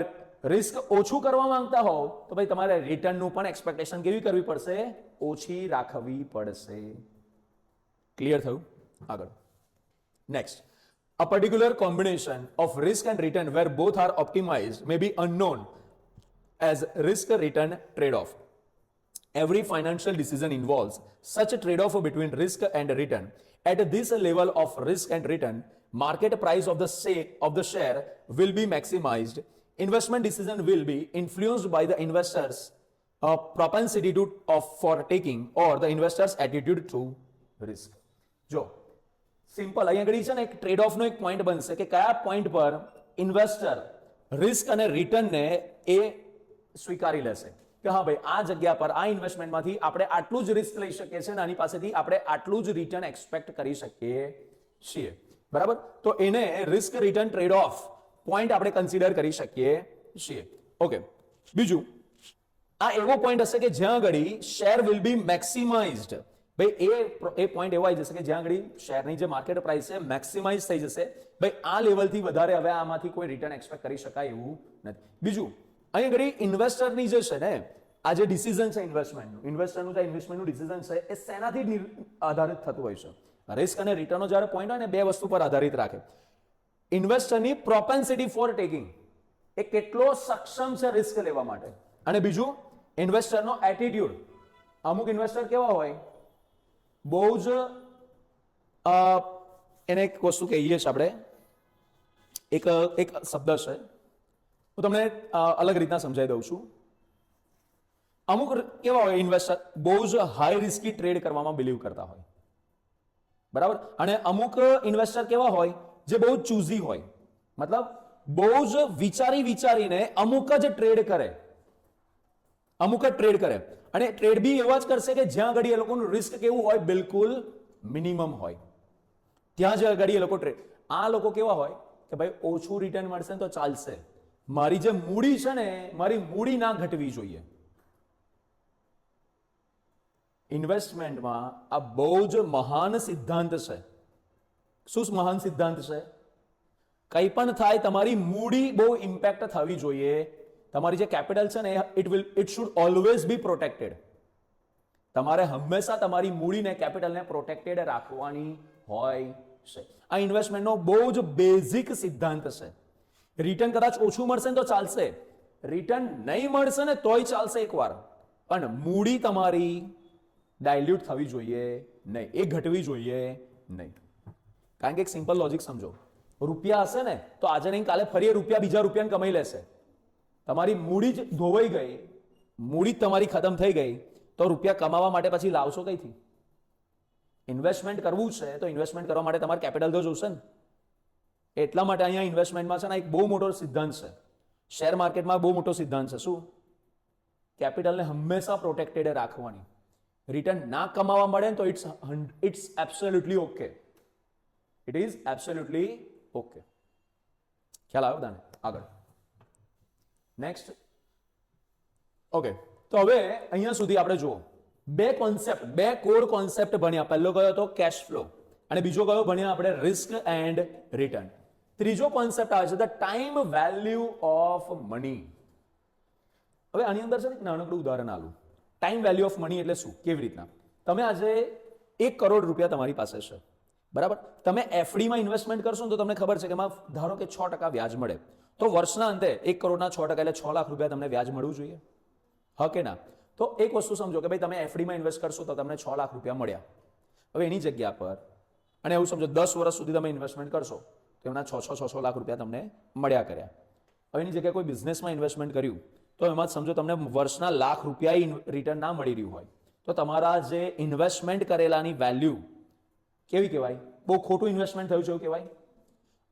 રિસ્ક ઓછું કરવા માંગતા હોવ તો ભાઈ તમારે રિટર્નનું પણ એક્સપેક્ટેશન કેવી કરવી પડશે? ઓછી રાખવી પડશે. ક્લિયર થયું? આગળ, next, a particular combination of risk and return where both are optimized may be unknown as risk return trade-off. Every financial decision involves such a trade-off between risk and return. At this level of risk and return, market price of the share will be maximized. Investment decision will be influenced by the investor's propensity for taking or the investor's attitude to risk. જો સિમ્પલ અહીંયા આગળ છે ને એક ટ્રેડ ઓફનો એક પોઈન્ટ બનશે કે કયા પોઈન્ટ પર ઇન્વેસ્ટર રિસ્ક અને રિટર્નને એ સ્વીકારી લેશે કે હા ભાઈ આ જગ્યા પર આ ઇન્વેસ્ટમેન્ટમાંથી આપણે આટલું જ રિસ્ક લઈ શકીએ છીએ અને આની પાસેથી આપણે આટલું જ રિટર્ન એક્સપેક્ટ કરી શકીએ છીએ. બરાબર? તો એને risk return trade off point આપણે કન્સિડર કરી શકીએ છીએ. ઓકે. બીજું, આ એવો પોઈન્ટ હશે કે જ્યાં આગળ શેર વિલ બી મેક્સિમાઇઝડ. ભાઈ એ પોઈન્ટ એવો આવી જશે કે જ્યાં આગળ શેરની જે માર્કેટ પ્રાઇસ છે મેક્સિમાઇઝ થઈ જશે. ભાઈ આ લેવલથી વધારે હવે આમાંથી કોઈ રિટર્ન એક્સપેક્ટ કરી શકાય એવું નથી. બીજું, અહીં આગળ ઇન્વેસ્ટરની જે છે ને આ જે ડિસિઝન છે ઇન્વેસ્ટરનું ડિસિઝન છે એ શેનાથી આધારિત થતું હોય છે? રિસ્ક અને રિટર્નનો જ્યારે પોઈન્ટ હોય ને બે વસ્તુ પર આધારિત રાખે. ઇન્વેસ્ટરની પ્રોપેન્સિટી ફોર ટેકિંગ, એ કેટલો સક્ષમ છે રિસ્ક લેવા માટે, અને બીજું ઇન્વેસ્ટરનો એટીટ્યુડ. અમુક ઇન્વેસ્ટર કેવા હોય, બહુ જ એને એક વસ્તુ કહીએ છીએ આપણે, એક શબ્દ છે, હું તમને અલગ રીતના સમજાવી દઉં છું. અમુક કેવા હોય ઇન્વેસ્ટર, બહુ જ હાઈ રિસ્કી ટ્રેડ કરવામાં બિલીવ કરતા હોય. બરાબર? અને અમુક ઇન્વેસ્ટર કેવા હોય જે બહુ ચૂઝી હોય, મતલબ બહુ જ વિચારીને અમુક જ ટ્રેડ કરે, અને ટ્રેડ બી એવા જ કરશે કે જ્યાં આગળ એ લોકોનું રિસ્ક કેવું હોય, બિલકુલ મિનિમમ હોય, ત્યાં જ આગળ એ લોકો ટ્રેડ. આ લોકો કેવા હોય કે ભાઈ ઓછું રિટર્ન મળશે તો ચાલશે, મારી જે મૂડી છે ને મારી મૂડી ના ઘટવી જોઈએ. ઇન્વેસ્ટમેન્ટમાં આ બહુ જ મહાન સિદ્ધાંત છે. શું મહાન સિદ્ધાંત છે? કંઈ પણ થાય તમારી મૂડી બહુ ઇમ્પેક્ટ થવી જોઈએ. તમારી જે કેપિટલ છે ને it should always be protected. તમારે હંમેશા તમારી મૂડીને કેપિટલને પ્રોટેક્ટેડ રાખવાની હોય છે. આ ઇન્વેસ્ટમેન્ટનો બહુ જ બેઝિક સિદ્ધાંત છે. રિટર્ન કદાચ ઓછું મળશે ને તો ચાલશે, રિટર્ન નહીં મળશે ને તોય ચાલશે એકવાર, પણ મૂડી તમારી ડાયલ્યુટ થવી જોઈએ નહીં, એ ઘટવી જોઈએ નહીં. કારણ કે એક સિમ્પલ લોજિક સમજો, રૂપિયા હશે ને તો આજે નહીં કાલે ફરી એ રૂપિયા બીજા રૂપિયાને કમાઈ લેશે. તમારી મૂડી જ ધોવાઈ ગઈ, મૂડી તમારી ખતમ થઈ ગઈ તો રૂપિયા કમાવા માટે પછી લાવશો કઈથી? ઇન્વેસ્ટમેન્ટ કરવું છે તો ઇન્વેસ્ટમેન્ટ કરવા માટે તમારે કેપિટલ તો જોશે ને. એટલા માટે અહીંયા ઇન્વેસ્ટમેન્ટમાં છે ને એક બહુ મોટો સિદ્ધાંત છે, શેર માર્કેટમાં બહુ મોટો સિદ્ધાંત છે. શું? કેપિટલને હંમેશા પ્રોટેક્ટેડ રાખવાની. રિટર્ન ના કમાવા મળે તો it's absolutely okay. It is absolutely okay. ખ્યાલ આવ્યો બધાને? આગળ નેક્સ્ટ, ઓકે, તો હવે અહીંયા સુધી આપણે જુઓ બે કોર કોન્સેપ્ટ ભણ્યા. પહેલો કયો હતો કેશ ફ્લો, અને બીજો કયો ભણ્યા આપણે રિસ્ક એન્ડ રિટર્ન. ત્રીજો કોન્સેપ્ટ આવે છે the time value of money. હવે આની અંદર છે ને એક નાનકડું ઉદાહરણ આલું. ટાઈમ વેલ્યુ ઓફ મની એટલે શું, કેવી રીતના? તમે આજે 1 કરોડ રૂપિયા તમારી પાસે છે, બરાબર? તમે એફડીમાં ઇન્વેસ્ટમેન્ટ કરશો ને તો તમને ખબર છે કે એમાં ધારો કે 6% વ્યાજ મળે, તો વર્ષના અંતે 1 કરોડના 6% એટલે 6 લાખ રૂપિયા તમને વ્યાજ મળવું જોઈએ, હા કે ના? તો એક વસ્તુ સમજો કે ભાઈ તમે એફડીમાં ઇન્વેસ્ટ કરશો તો તમને 6 લાખ રૂપિયા મળ્યા. હવે એની જગ્યા પર અને એવું સમજો 10 વર્ષ સુધી તમે ઇન્વેસ્ટમેન્ટ કરશો તો એમના 6 લાખ રૂપિયા તમને મળ્યા કર્યા. હવે એની જગ્યાએ કોઈ બિઝનેસમાં ઇન્વેસ્ટમેન્ટ કર્યું તો એમાં સમજો તમને વર્ષના લાખ રૂપિયા રિટર્ન ના મળી રહ્યું હોય, તો તમારા જે ઇન્વેસ્ટમેન્ટ કરેલાની વેલ્યુ કેવી કહેવાય? બહુ ખોટું ઇન્વેસ્ટમેન્ટ થયું છે એવું કહેવાય.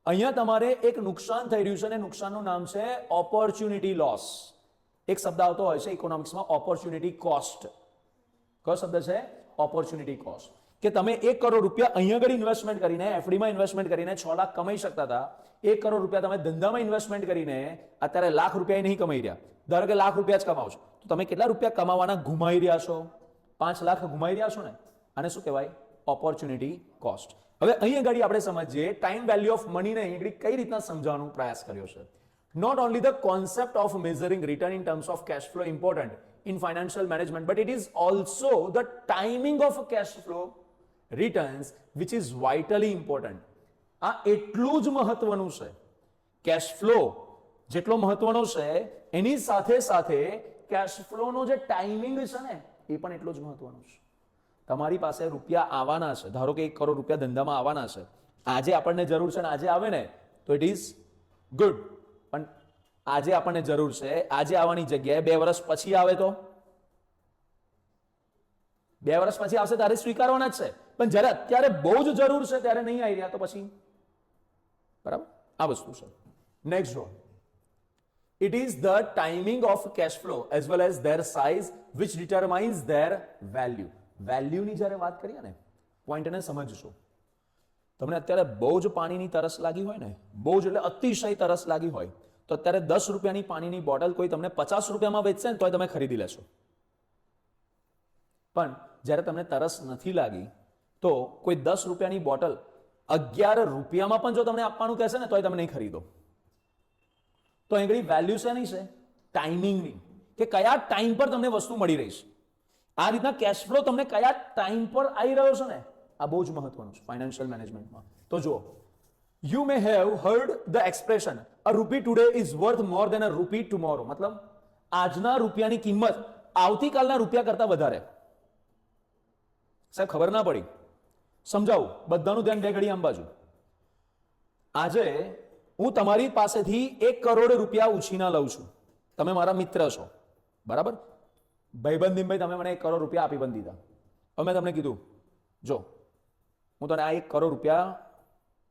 અહીંયા તમારે એક નુકસાન થઈ રહ્યું છે અને નુકસાનનું નામ છે ઓપોર્ચ્યુનિટી લોસ. એક શબ્દ આવતો હોય છે ઇકોનોમિક્સમાં, ઓપોર્ચ્યુનિટી કોસ્ટ. કયો શબ્દ છે? Opportunity cost. કે તમે 1 કરોડ રૂપિયા અહીંયા આગળ ઇન્વેસ્ટમેન્ટ કરીને, એફડીમાં ઇન્વેસ્ટમેન્ટ કરીને 6 લાખ કમાઈ શકતા હતા. 1 કરોડ રૂપિયા તમે ધંધામાં ઇન્વેસ્ટમેન્ટ કરીને અત્યારે લાખ રૂપિયા નહીં કમાઈ રહ્યા. ધારો કે લાખ રૂપિયા જ કમાવો છો, તો તમે કેટલા રૂપિયા કમાવાના ગુમાઈ રહ્યા છો? 5 લાખ ગુમાઈ રહ્યા છો ને. આને શું કહેવાય? Opportunity cost. હવે અહીં આગળ આપણે સમજીએ ટાઈમ વેલ્યુ ઓફ મનીને અહીં આગળ કઈ રીતના સમજાવવાનો પ્રયાસ કર્યો છે. Not only the concept of measuring return in terms of cash flow important in financial management, but it is also the timing of cash flow returns which is vitally important. આ એટલું જ મહત્વનું છે. કેશ ફ્લો જેટલો મહત્વનો છે એની સાથે સાથે કેશ ફ્લોનો જે ટાઈમિંગ છે ને એ પણ એટલો જ મહત્વનો છે. તમારી પાસે રૂપિયા આવવાના છે, ધારો કે 1 કરોડ રૂપિયા ધંધામાં આવવાના છે, આજે આપણને જરૂર છે ને આજે આવે ને તો ઇટ ઇઝ ગુડ, પણ આજે આપણને જરૂર છે, આજે આવવાની જગ્યાએ 2 વર્ષ પછી આવે તો 2 વર્ષ પછી આવશે ત્યારે સ્વીકારવાના જ છે, પણ જ્યારે અત્યારે બહુ જ જરૂર છે ત્યારે નહીં આવી રહ્યા તો પછી, બરાબર? આ વસ્તુ છે. નેક્સ્ટ જો, it is the timing of cash flow as well as their size which determines their value. વેલ્યુની જ્યારે વાત કરીએ ને, પોઈન્ટને સમજજો. તમને અત્યારે બહુ જ પાણીની તરસ લાગી હોય ને, બહુ જ એટલે અતિશય તરસ લાગી હોય, તો અત્યારે 10 રૂપિયાની પાણીની બોટલ કોઈ તમને 50 રૂપિયામાં વેચશે ને તોય તમે ખરીદી લેશો. પણ જ્યારે તમને તરસ નથી લાગી તો કોઈ 10 રૂપિયાની બોટલ 11 રૂપિયામાં પણ જો તમને આપવાનું કહેશે ને તોય તમે નહીં ખરીદો. તો અહીં વેલ્યુ છે નહીં, છે ટાઈમિંગની, કે કયા ટાઈમ પર તમને વસ્તુ મળી રહી છે. આ રીતના કેશ ફ્લો તમને કયા ટાઈમ પર આવી રહ્યો છે ને, આ બહુ જ મહત્વનું છે ફાઇનાન્શિયલ મેનેજમેન્ટમાં. તો જુઓ, you may have heard the expression a rupee today is worth more than a rupee tomorrow. મતલબ આજના રૂપિયાની કિંમત આવતીકાલના રૂપિયા કરતા વધારે. સાહેબ ખબર ના પડી, સમજાવું, બધાનું ધ્યાન બે ઘડી આમ બાજુ. આજે હું તમારી પાસેથી 1 કરોડ રૂપિયા ઉછીના લઉં છું, તમે મારા મિત્ર છો, બરાબર? ભાઈબંધીભાઈ તમે મને 1 કરોડ રૂપિયા આપી પણ દીધા. હવે મેં તમને કીધું જો હું તને આ 1 કરોડ રૂપિયા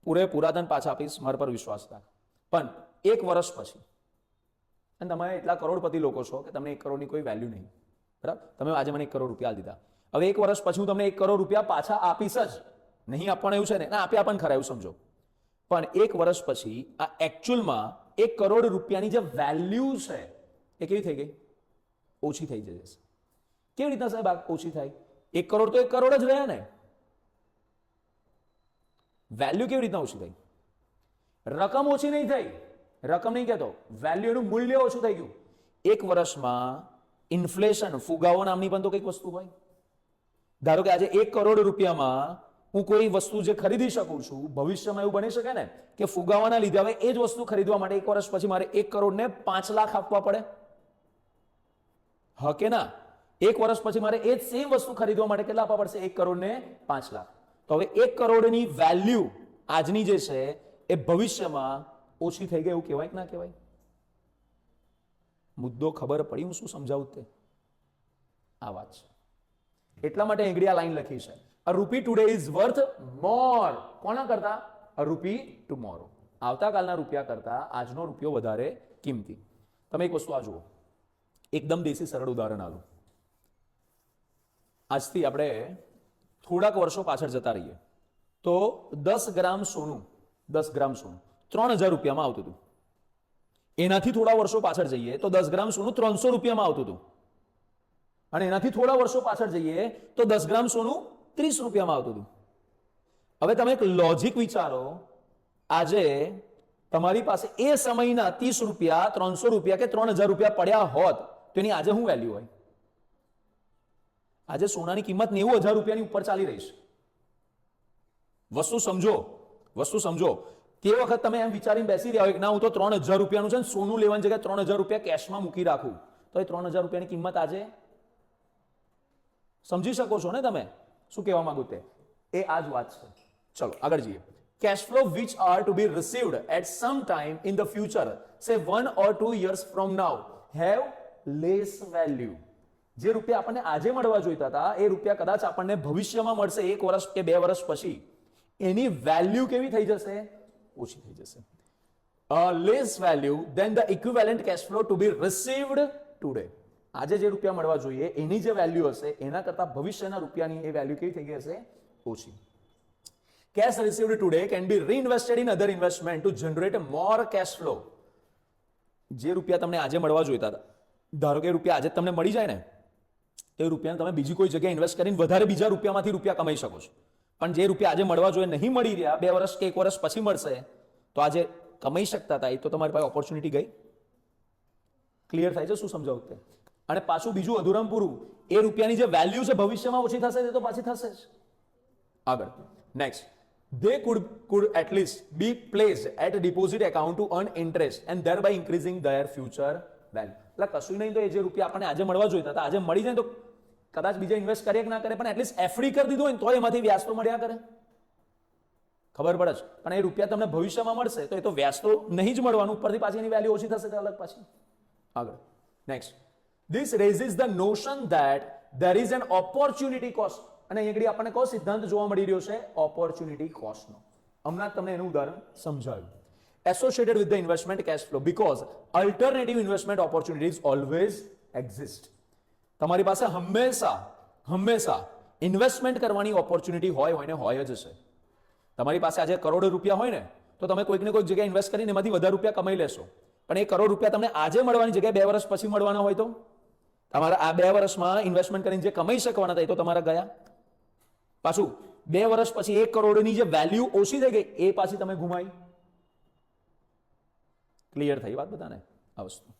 પૂરેપૂરા તને પાછા આપીશ, મારા પર વિશ્વાસ રાખ, પણ 1 વર્ષ પછી, અને તમે એટલા કરોડપતિ લોકો છો કે તમને 1 કરોડની કોઈ વેલ્યુ નહીં, બરાબર? તમે આજે મને 1 કરોડ રૂપિયા દીધા, હવે 1 વર્ષ પછી હું તમને 1 કરોડ રૂપિયા પાછા આપીશ જ નહીં. આપવાનું એવું છે ને, ના આપ્યા પણ ખરા એવું સમજો, પણ 1 વર્ષ પછી આ એકચ્યુઅલમાં 1 કરોડ રૂપિયાની જે વેલ્યુ છે એ કેવી થઈ ગઈ? ઓછી થઈ જશે. કેવી રીતના સાહેબ આ ઓછી થાય? 1 કરોડ તો 1 કરોડ જ રહ્યા ને, વેલ્યુ કેવી રીતના ઓછી થઈ? રકમ ઓછી નહીં થઈ, રકમ નહીં કહેતો, વેલ્યુ એનું મૂલ્ય ઓછું થઈ ગયું. 1 વર્ષમાં ઇન્ફ્લેશન, ફુગાવો નામની પણ તો કંઈક વસ્તુ હોય. ધારો કે આજે 1 કરોડ રૂપિયામાં હું કોઈ વસ્તુ જે ખરીદી શકું છું, ભવિષ્યમાં એવું બની શકે ને કે ફુગાવાના લીધે હવે એ જ વસ્તુ ખરીદવા માટે 1 વર્ષ પછી મારે 1 કરોડ ને 5 લાખ આપવા પડે, હા કે ના? 1 વર્ષ પછી મારે એ જ સેમ વસ્તુ ખરીદવા માટે કેટલા આપવા પડશે? 1 કરોડ ને 5 લાખ. તો હવે 1 કરોડની વેલ્યુ આજની જે છે એ ભવિષ્યમાં ઓછી થઈ ગઈ, એવું કહેવાય કે ના કહેવાય? મુદ્દો ખબર પડી હું શું સમજાવું તે? આ વાત છે. એટલા માટે એંગડી આ લાઈન લખી છે, અ રૂપી ટુડે ઇઝ વર્થ મોર. કોના કરતા? અ રૂપી ટુમોરો. આવતાકાલના રૂપિયા કરતા આજનો રૂપિયો વધારે કિંમતી. તમે એક વસ્તુ આ જુઓ, એકદમ દેશી સરળ ઉદાહરણ આલું. આજથી આપણે થોડાક વર્ષો પાછળ જતા રહીએ તો 10 ગ્રામ સોનું 3000 રૂપિયામાં આવતું હતું. એનાથી થોડા વર્ષો પાછળ જઈએ તો 10 ગ્રામ સોનું 300 રૂપિયામાં આવતું હતું. અને એનાથી થોડા વર્ષો પાછળ જઈએ તો 10 ગ્રામ સોનું 30 રૂપિયામાં આવતું હતું. હવે તમે એક લોજિક વિચારો, આજે તમારી પાસે એ સમયના 30 રૂપિયા, 300 રૂપિયા કે 3000 રૂપિયા પડ્યા હોત તો એની આજે શું વેલ્યુ હોય? આજે સોનાની કિંમત 90,000 રૂપિયાની ઉપર ચાલી રહી છે. વસ્તુ સમજો. તે વખત તમે એમ વિચારીને બેસી રહ્યા હોય કે ના, હું તો 3000 રૂપિયાનું છે ને સોનું લેવાની જગ્યાએ 3000 રૂપિયા કેશમાં મૂકી રાખું, તો એ 3000 રૂપિયાની કિંમત આજે સમજી શકો છો ને તમે શું કહેવા માંગુ તે? એ આ જ વાત છે. ચલો આગળ જઈએ. Cash flow which are to be received at some time in the future, say 1 or 2 years from now, have less value. જે રૂપિયા આપણને આજે મળવા જોઈતા હતા એ રૂપિયા કદાચ આપણને ભવિષ્યમાં મળશે 1 વર્ષ કે 2 વર્ષ પછી, એની વેલ્યુ કેવી થઈ જશે? ઓછી થઈ જશે. Less value than the equivalent cash flow to be received today. આજે જે રૂપિયા મળવા જોઈએ એની જે વેલ્યુ હશે એના કરતા ભવિષ્યના રૂપિયાની એ વેલ્યુ કેવી થઈ ગઈ હશે? ઓછી. Cash received today can be reinvested in other investment to generate more cash flow. જે રૂપિયા તમને આજે મળવા જોઈતા હતા, ધારો કે રૂપિયા આજે તમને મળી જાય ને, તે રૂપિયાને તમે બીજી કોઈ જગ્યાએ ઇન્વેસ્ટ કરીને વધારે બીજા રૂપિયામાંથી રૂપિયા કમાઈ શકો છો. પણ જે રૂપિયા આજે મળવા જોઈએ નહીં મળી રહ્યા, 2 વર્ષ કે 1 વર્ષ પછી મળશે, તો આજે કમાઈ શકતા હતા એ તો તમારી પાસે ઓપોર્ચ્યુનિટી ગઈ. ક્લિયર થાય છે શું સમજાવું તે? અને પાછું બીજું અધૂરામ પૂરું, એ રૂપિયાની જે વેલ્યુ છે ભવિષ્યમાં ઓછી થશે તે તો પાછી થશે જ. આગળ next, they could at least be placed at a deposit account to earn interest and thereby increasing their future value. એટલે કશું નહીં તો એ જે રૂપિયા આપણને આજે મળવા જોઈતા હતા આજે મળી જાય તો કદાચ બીજા ઇન્વેસ્ટ કરીએ કે ના કરે, પણ એટલીસ્ટ એફડી કરી દીધું હોય ને તો એમાંથી વ્યાજ તો મળ્યા કરે. ખબર પડે છે? પણ એ રૂપિયા તમને ભવિષ્યમાં મળશે તો એ તો વ્યાજ તો નહીં જ મળવાનું, ઉપરથી પાછી એની વેલ્યુ ઓછી થશે અલગ પાછી. આગળ next, this raises the notion that there is an opportunity cost. અને અહીંયા આપણને કયો સિદ્ધાંત જોવા મળી રહ્યો છે? ઓપોર્ચ્યુનિટી કોસ્ટનો. હમણાં તમને એનું ઉદાહરણ સમજાવ્યું. Associated with the investment cash flow because alternative investment opportunities always exist. તમારી પાસે હંમેશા ઇન્વેસ્ટમેન્ટ કરવાની ઓપોર્ચ્યુનિટી હોય જ છે. તમારી પાસે આજે કરોડો રૂપિયા હોય ને તો તમે કોઈક ને કોઈક જગ્યાએ ઇન્વેસ્ટ કરીને એમાંથી વધારે રૂપિયા કમાઈ લેશો, પણ એ કરોડ રૂપિયા તમને આજે મળવાની જગ્યાએ 2 વર્ષ પછી મળવાના હોય તો તમારા આ 2 વર્ષમાં ઇન્વેસ્ટમેન્ટ કરીને જે કમાઈ શકવાના હતા એ તો તમારા ગયા. પાછું 2 વર્ષ પછી 1 કરોડની જે વેલ્યુ ઓછી થઈ ગઈ એ પાછી તમે ગુમાવી. ક્લિયર થઈ વાત બધાને આ વસ્તુ?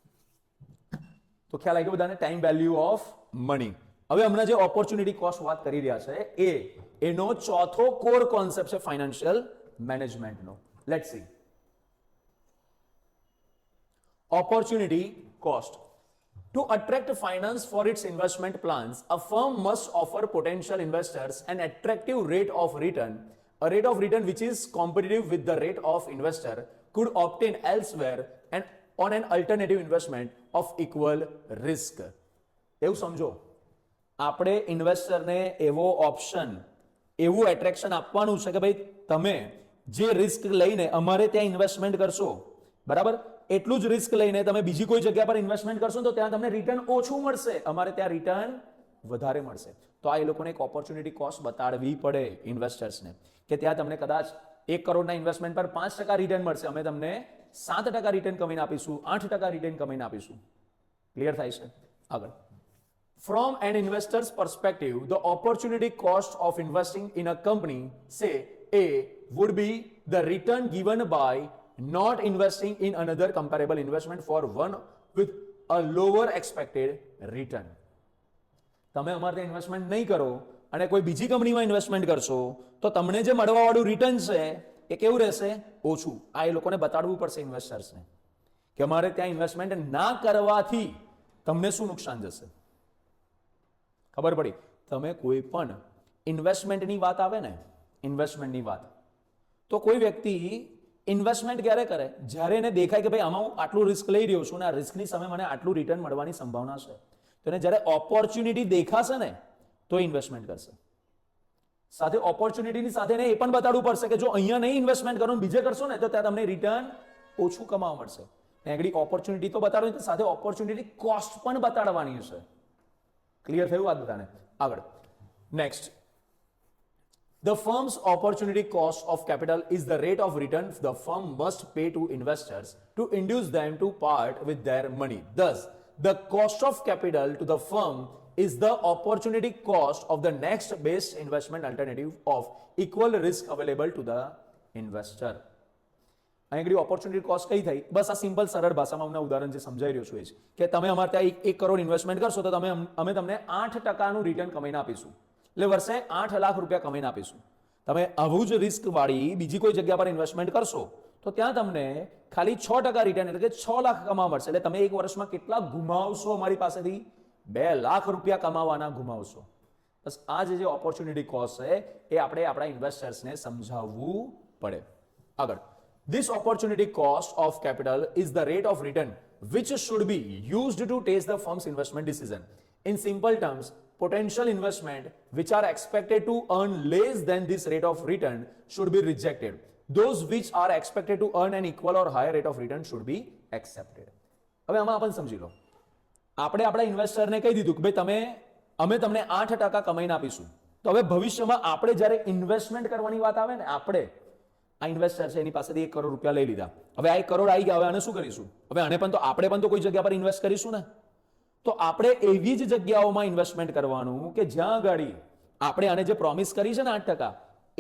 તો ખ્યાલ આવી ગયો બધાને? Time value of money. હવે હમણાં જે ઓપોર્ચ્યુનિટી કોસ્ટ વાત કરી રહ્યા છે એનો ચોથો કોર કોન્સેપ્ટ છે ફાઇનાન્શિયલ મેનેજમેન્ટનો. Let's see. Opportunity cost. To attract finance for its investment plans, a firm must offer potential investors an attractive rate of return, a rate of return which is competitive with the rate of investor could obtain elsewhere and on an alternative investment of equal risk. એવું સમજો, આપણે ઇન્વેસ્ટરને એવો ઓપ્શન, એવું એટ્રેક્શન આપવાનું છે કે ભાઈ તમે જે રિસ્ક લઈને અમારે ત્યાં ઇન્વેસ્ટમેન્ટ કરશો, બરાબર, એટલું જ રિસ્ક લઈને તમે બીજી કોઈ જગ્યા પર ઇન્વેસ્ટમેન્ટ કરશો તો ત્યાં તમને રિટર્ન ઓછું મળશે, અમારે ત્યાં રિટર્ન વધારે મળશે. તો આ એ લોકોને એક ઓપોર્ચ્યુનિટી કોસ્ટ બતાડવી પડે ઇન્વેસ્ટર્સને કે ત્યાં તમને કદાચ 1 કરોડના ઇન્વેસ્ટમેન્ટ પર 5% રિટર્ન મળશે, અમે તમને 7% રિટર્ન કમાઈને આપીશું, 8% રિટર્ન કમાઈને આપીશું. ક્લિયર થાય છે? આગળ. From an investor's perspective, the opportunity cost of investing in a company, say A, would be the return given by not investing in another comparable investment for one with a lower expected return. તમે અમારે ત્યાં ઇન્વેસ્ટમેન્ટ નહીં કરો અને કોઈ બીજી કંપનીમાં ઇન્વેસ્ટમેન્ટ કરશો તો તમને જે મળવાવાળું રિટર્ન છે એ કેવું રહેશે? ઓછું. આ એ લોકોને બતાડવું પડશે ઇન્વેસ્ટર્સને કે અમારે ત્યાં ઇન્વેસ્ટમેન્ટ ના કરવાથી તમને શું નુકસાન જશે. ખબર પડી? તમે કોઈ પણ ઇન્વેસ્ટમેન્ટની વાત આવે ને, ઇન્વેસ્ટમેન્ટની વાત, તો કોઈ વ્યક્તિ ઇન્વેસ્ટમેન્ટ ક્યારે કરે? જ્યારે એને દેખાય કે ભાઈ આમાં હું આટલું રિસ્ક લઈ રહ્યો છું અને આ રિસ્કની સામે મને આટલું રિટર્ન મળવાની સંભાવના છે, તો એને જ્યારે ઓપોર્ચ્યુનિટી દેખાશે ને તો ઇન્વેસ્ટમેન્ટ કરશે. સાથે ઓપોર્ચ્યુનિટીની સાથે એને એ પણ બતાડવું પડશે કે જો અહીંયા નહીં ઇન્વેસ્ટમેન્ટ કરો બીજે કરશો ને તો ત્યાં તમને રિટર્ન ઓછું કમાવા મળશે. આગળ ઓપોર્ચ્યુનિટી તો બતાડવાની, સાથે ઓપોર્ચ્યુનિટી કોસ્ટ પણ બતાડવાની છે. ક્લિયર થયું વાત બધાને? આગળ next. The firm's opportunity cost of capital is the rate of return the firm must pay to investors to induce them to part with their money. Thus, the cost of capital to the firm is the opportunity cost of the next best investment alternative of equal risk available to the investor. અહીં આગળ ઓપોર્ચ્યુનિટી કોસ્ટ કઈ થઈ? બસ આ સિમ્પલ સરળ ભાષામાં અમને ઉદાહરણ જે સમજાઈ રહ્યો છું એ છે કે તમે અમારે ત્યાં 1 કરોડ ઇન્વેસ્ટમેન્ટ કરશો તો અમે તમને 8% રિટર્ન કમાઈને આપીશું, એટલે વર્ષે 8 લાખ રૂપિયા કમાઈને આપીશું. તમે આવું જ રિસ્ક વાળી બીજી કોઈ જગ્યા પર ઇન્વેસ્ટમેન્ટ કરશો તો ત્યાં તમને ખાલી 6% રિટર્ન એટલે કે 6 લાખ કમાવા મળશે. એટલે તમે એક વર્ષમાં કેટલા ગુમાવશો? અમારી પાસેથી 2 લાખ રૂપિયા કમાવાના ગુમાવશો. બસ આ જે ઓપોર્ચ્યુનિટી કોસ્ટ છે એ આપણે આપણા ઇન્વેસ્ટર્સને સમજાવવું પડે. આગળ, this opportunity cost of capital is the rate of return which should be used to test the firm's investment decision. In simple terms, potential investment which are expected to earn less than this rate of return should be rejected. Those which are expected to earn an equal or higher rate of return should be accepted. હવે આમાં આપણે સમજી લો, આપણે આપણા ઇન્વેસ્ટરને કહી દીધું કે ભાઈ અમે તમને 8% કમાઈને આપીશું. તો હવે ભવિષ્યમાં આપણે જ્યારે ઇન્વેસ્ટમેન્ટ કરવાની વાત આવે ને, આપણે આ ઇન્વેસ્ટર છે એની પાસેથી 1 કરોડ રૂપિયા લઈ લીધા. હવે આ 1 કરોડ આવી ગયા, હવે આને શું કરીશું? હવે આપણે પણ તો કોઈ જગ્યા પર ઇન્વેસ્ટ કરીશું ને. તો આપણે એવી જ જગ્યાઓમાં ઇન્વેસ્ટમેન્ટ કરવાનું કે જ્યાં આગળ આપણે આને જે પ્રોમિસ કરી છે ને 8%,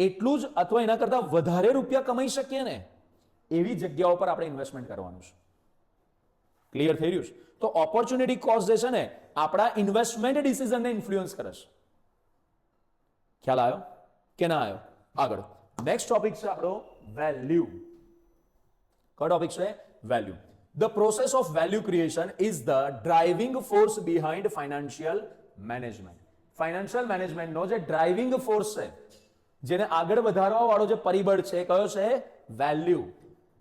એટલું જ અથવા એના કરતા વધારે રૂપિયા કમાઈ શકીએ ને એવી જગ્યાઓ પર આપણે ઇન્વેસ્ટમેન્ટ કરવાનું છે. ક્લિયર થઈ રહ્યું છે? તો ઓપોર્ચ્યુનિટી કોસ્ટ જે છે ને આપણા ઇન્વેસ્ટમેન્ટ ડિસિઝનને ઇન્ફ્લુઅન્સ કરે છે. ખ્યાલ આવ્યો કે ના આવ્યો? આગળ નેક્સ્ટ ટોપિક છે આપણો વેલ્યુ. કયો ટોપિક છે? Value. The process of value creation is the driving force behind financial management. Financial management નો જે driving force છે, જેને આગળ વધારવા વાળો જે પરિબળ છે, કયો છે? Value.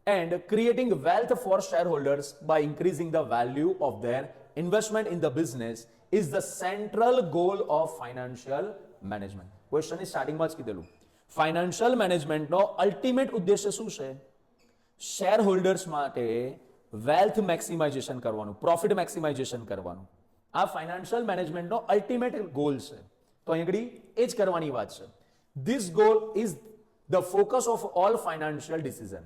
And creating wealth for shareholders by increasing the value of their investment in the business is the central goal of financial management. Question ની સ્ટાર્ટિંગમાં જ કીધેલું, ફાઇનાન્શિયલ મેનેજમેન્ટનો અલ્ટિમેટ ઉદ્દેશ્ય શું છે? શેર હોલ્ડર્સ માટે વેલ્થ મેક્સિમાઇઝેશન કરવાનું, પ્રોફિટ મેક્સિમાઇઝેશન કરવાનું. આ ફાઇનાન્શિયલ મેનેજમેન્ટનો અલ્ટિમેટ ગોલ છે. તો અહીં આગળ એ જ કરવાની વાત છે. This goal is the focus of all financial decision.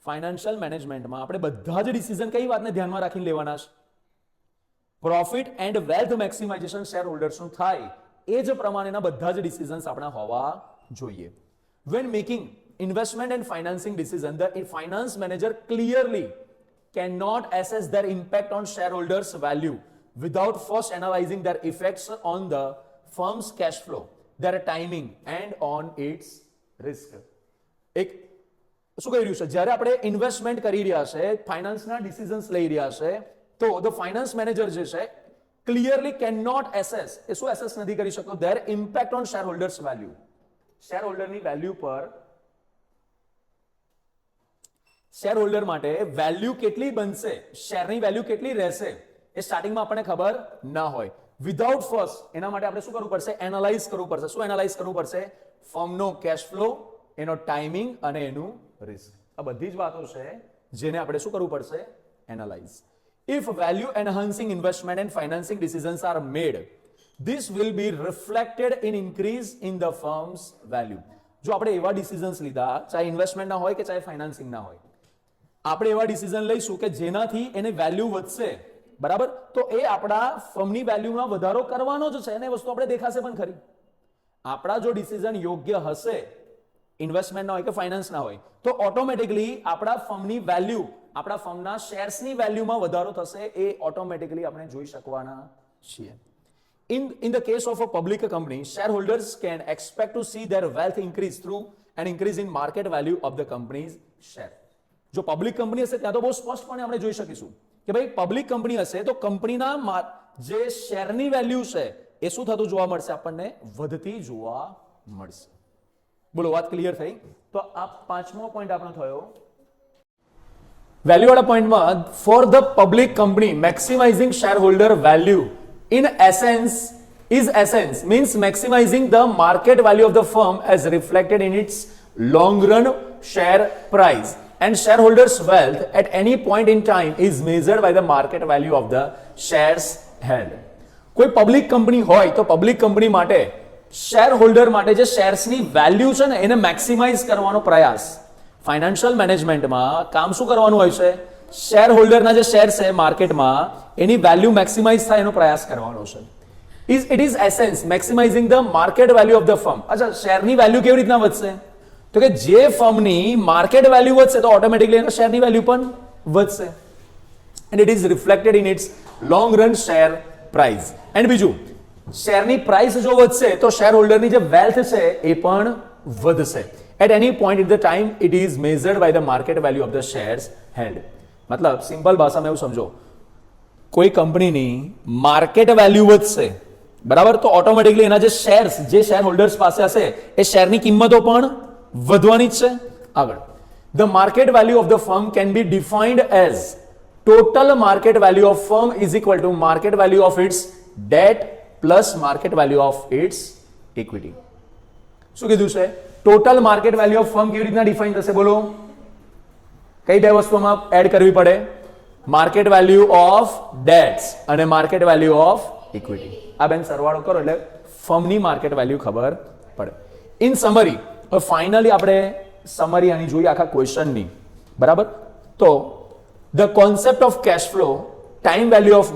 Financial મેનેજમેન્ટમાં આપણે બધા જ ડિસિઝન કઈ વાતને ધ્યાનમાં રાખીને લેવાના છે? પ્રોફિટ એન્ડ વેલ્થ મેક્સિમાઇઝેશન શેર હોલ્ડર્સનું થાય એ જ પ્રમાણેના બધા જ ડિસિઝન્સ આપણા હોવા જોઈએ. When making investment and financing decision, the finance manager clearly cannot assess their impact on shareholders' value without first analyzing their effects on the firm's cash flow, their timing and on its risk. એક શું કહી રહ્યું છે? જ્યારે આપણે ઇન્વેસ્ટમેન્ટ કરી રહ્યા છે, ફાઇનાન્સના ડિસિઝન્સ લઈ રહ્યા છે, તો ધ ફાઇનાન્સ મેનેજર જે છે ક્લિયરલી કેન નોટ એસેસ, એ શું એસેસ નથી કરી શકતો? Their impact on share holders value. Share હોલ્ડરની વેલ્યુ પર, શેર હોલ્ડર માટે વેલ્યુ કેટલી બનશે, શેરની વેલ્યુ કેટલી રહેશે, એ સ્ટાર્ટિંગમાં આપણને ખબર ના હોય. વિધાઉટ ફર્સ્ટ એના માટે આપણે શું કરવું પડશે? એનાલાઇઝ કરવું પડશે. શું એનાલાઇઝ કરવું પડશે? ફર્મનો કેશ ફ્લો, એનો ટાઈમિંગ અને એનું રિસ્ક. આ બધી જ વાતો છે જેને આપણે શું કરવું પડશે? Analyse. If value enhancing investment and financing decisions are made, this will be reflected in increase in the firm's value. જો આપણે એવા ડિસિઝન્સ લીધા, ચાહે ઇન્વેસ્ટમેન્ટના હોય કે ચાહે ફાઇનાન્સિંગના હોય, આપણે એવા ડિસિઝન લઈશું કે જેનાથી એને વેલ્યુ વધશે, બરાબર, તો એ આપણા ફર્મની વેલ્યુમાં વધારો કરવાનો જ છે. એને વસ્તુ આપણે દેખાશે પણ ખરી. આપણા જો ડિસિઝન યોગ્ય હશે, ઇન્વેસ્ટમેન્ટના હોય કે ફાઇનાન્સના હોય, તો ઓટોમેટિકલી આપણા ફર્મની વેલ્યુ, આપણા ફર્મના શેર્સની વેલ્યુમાં વધારો થશે. એ ઓટોમેટિકલી આપણે જોઈ શકવાના છીએ. In the case of a public company, shareholders can expect to see their wealth increase through an increase in market value of the company's share. જો પબ્લિક કંપની હશે ત્યાં તો બહુ સ્પષ્ટપણે આપણે જોઈ શકીશું કે ભાઈ પબ્લિક કંપની હશે તો કંપનીના જે શેરની વેલ્યુ છે એ શું થતું જોવા મળશે? આપણને વધતી જોવા મળશે. બોલો, વાત ક્લિયર થઈ? તો આ પાંચમો પોઈન્ટ આપણો થયો. વેલ્યુ વાળા પોઈન્ટમાં, for the public company maximising share holder value in essence means maximizing the market value of the firm as reflected in its long run share price, and shareholders wealth at any point in time is measured by the market value of the shares held. કોઈ પબ્લિક કંપની હોય તો પબ્લિક કંપની માટે શેર હોલ્ડર માટે જે શેર્સની વેલ્યુ છે ને એને મેક્સિમાઇઝ કરવાનો પ્રયાસ. ફાઇનાન્શિયલ મેનેજમેન્ટમાં કામ શું કરવાનું હોય છે? શેર હોલ્ડરના જે શેર છે માર્કેટમાં એની વેલ્યુ મેક્સિમાઇઝ થાય એનો પ્રયાસ કરવાનો છે. It is essence maximising the market value of the firm. અચ્છા, શેરની વેલ્યુ કેવી રીતના વધશે? તો કે જે ફર્મની માર્કેટ વેલ્યુ વધશે તો ઓટોમેટિકલી એના શેરની વેલ્યુ પણ વધશે. And it is reflected in its long run share price. And બીજું, શેરની પ્રાઇસ જો વધશે તો શેર હોલ્ડરની જે વેલ્થ છે એ પણ વધશે. At any point in the time it is measured by the market value of the shares held. મતલબ સિમ્પલ ભાષામાં એવું સમજો, કોઈ કંપનીની માર્કેટ વેલ્યુ વધશે, બરાબર, તો ઓટોમેટિકલી એના જે શેર્સ, જે શેર હોલ્ડર્સ પાસે હશે એ શેરની કિંમતો પણ વધવાની જ છે. આગળ, the market value of the firm can be defined as total market value of firm is equal to market value of its date plus market value of its equity. શું કીધું છે? Total market value of firm કેવી રીતના ડિફાઇન થશે? બોલો, કઈ બે વસ્તુમાં એડ કરવી પડે? માર્કેટ વેલ્યુ ઓફ ડેટ્સ અને માર્કેટ વેલ્યુ ઓફ ઇક્વિટી. આ બેન સરવાળો કરો એટલે ફર્મની માર્કેટ વેલ્યુ ખબર પડે. ઇન સમરી, ફાઇનલી આપણે સમરી આની જોઈએ આખા ક્વેશ્ચનની, બરાબર. તો the concept of cash flow, time value of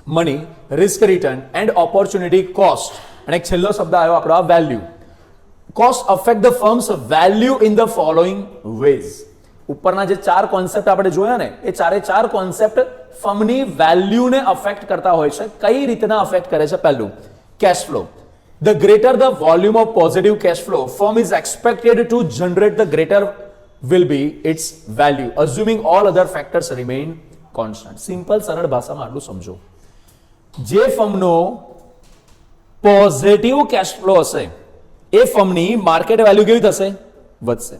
money, risk return and opportunity cost, અને એક છેલ્લો શબ્દ આવ્યો આપણો આ value. Cost affect the firm's value in the following ways. ઉપરના જે ચાર કોન્સેપ્ટ આપણે જોયા ને, એ ચારે ચાર કોન્સેપ્ટ ફર્મની વેલ્યુને અફેક્ટ કરતા હોય છે. કઈ રીતના અફેક્ટ કરે છે? પહેલું, cash flow. The greater the volume of positive cash flow, firm is expected to generate, the greater will be its value, assuming all other factors remain constant. Simple સરળ ભાષામાં આટલું સમજો. જે ફર્મનો પોઝિટિવ કેશ ફ્લો હશે એ ફર્મની માર્કેટ વેલ્યુ કેવી થશે? વધશે.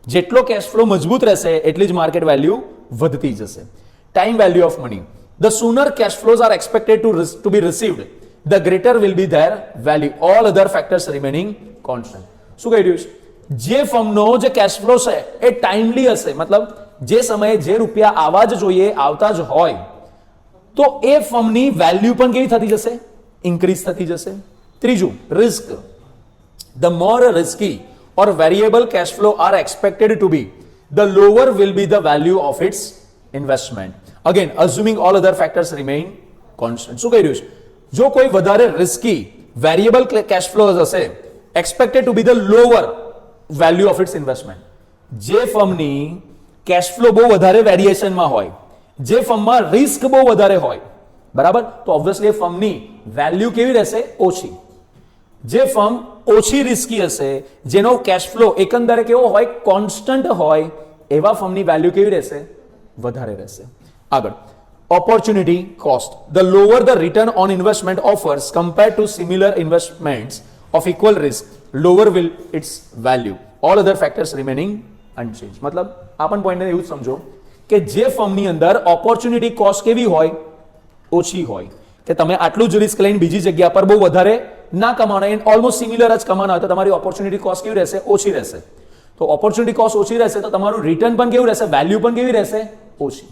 જેટલો કેશ ફ્લો મજબૂત રહેશે એટલી જ માર્કેટ વેલ્યુ વધતી જશે. Time value of money, the sooner cash flows are expected to be received, the greater will be their value, all other factors remaining constant. શું કહી રહ્યું છે? જે ફર્મનો જે કેશ ફ્લો છે એ ટાઈમલી હશે, મતલબ જે સમયે જે રૂપિયા આવવા જ જોઈએ આવતા જ હોય, તો એ ફર્મની વેલ્યુ પણ કેવી થતી જશે? ઇન્ક્રીઝ થતી જશે. ત્રીજું, risk. The more risky or variable cash flow are expected to be, the lower will be the value of its investment. Again, assuming all other factors remain constant. શું કહી રહ્યું છે? જો કોઈ વધારે રિસ્કી વેરિયેબલ કેશ ફ્લો હશે, expected two B the lower value of its investment. જે ફર્મની કેશ ફ્લો બહુ વધારે વેરિએશનમાં હોય, જે ફર્મમાં રિસ્ક બહુ વધારે હોય, બરાબર, તો ઓબ્વિયસલી એ ફર્મની વેલ્યુ કેવી રહેશે? ઓછી. જે ફર્મ ઓછી રિસ્કી હશે, જેનો કેશ ફ્લો એકંદરે કેવો હોય? કોન્સ્ટન્ટ હોય, એવા ફર્મની વેલ્યુ કેવી રહેશે? વધારે રહેશે. આગળ, opportunity cost. The lower the return on investment offers compared to similar investments of equal risk, lower will its value, all other factors remaining unchanged. મતલબ આ પણ પોઈન્ટને એવું સમજો કે જે ફર્મની અંદર ઓપોર્ચ્યુનિટી કોસ્ટ કેવી હોય? ઓછી હોય, કે તમે આટલું જ રિસ્ક લઈને બીજી જગ્યા પર બહુ વધારે ના કમાવાનો, એન્ડ ઓલમોસ્ટ સિમિલર જ કમાવાનો હોય, તો તમારી ઓપોર્ચ્યુનિટી કોસ્ટ કેવી રહેશે? ઓછી રહેશે. તો ઓપોર્ચ્યુનિટી કોસ્ટ ઓછી રહેશે તો તમારું રિટર્ન પણ કેવું રહેશે? વેલ્યુ પણ કેવી રહેશે? ઓછી.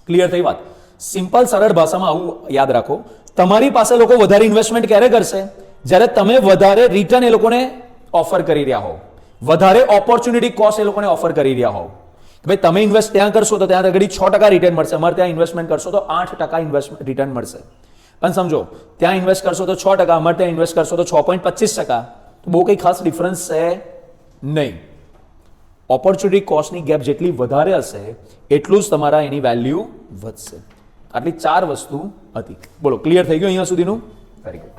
ક્લિયર થઈ વાત? સિમ્પલ સરળ ભાષામાં આવું યાદ રાખો. તમારી પાસે લોકો વધારે ઇન્વેસ્ટમેન્ટ ક્યારે કરશે? જ્યારે તમે વધારે રિટર્ન એ લોકોને ઓફર કરી રહ્યા હો, વધારે ઓપોર્ચ્યુનિટી કોસ્ટ એ લોકોને ઓફર કરી રહ્યા હો. ભાઈ તમે ઇન્વેસ્ટ ત્યાં કરશો તો ત્યાં આગળ 6% રિટર્ન મળશે, અમારે ત્યાં ઇન્વેસ્ટમેન્ટ કરશો તો 8% રિટર્ન મળશે. પણ સમજો, ત્યાં ઇન્વેસ્ટ કરશો તો 6%, અમારે ત્યાં ઇન્વેસ્ટ કરશો તો 6.25%, તો બહુ કંઈ ખાસ ડિફરન્સ છે નહીં. ઓપોર્ચ્યુનિટી કોસ્ટની ગેપ જેટલી વધારે હશે એટલું જ તમારા એની વેલ્યુ વધશે. આટલી ચાર વસ્તુ હતી. બોલો, ક્લિયર થઈ ગયું અહીંયા સુધીનું? Very good.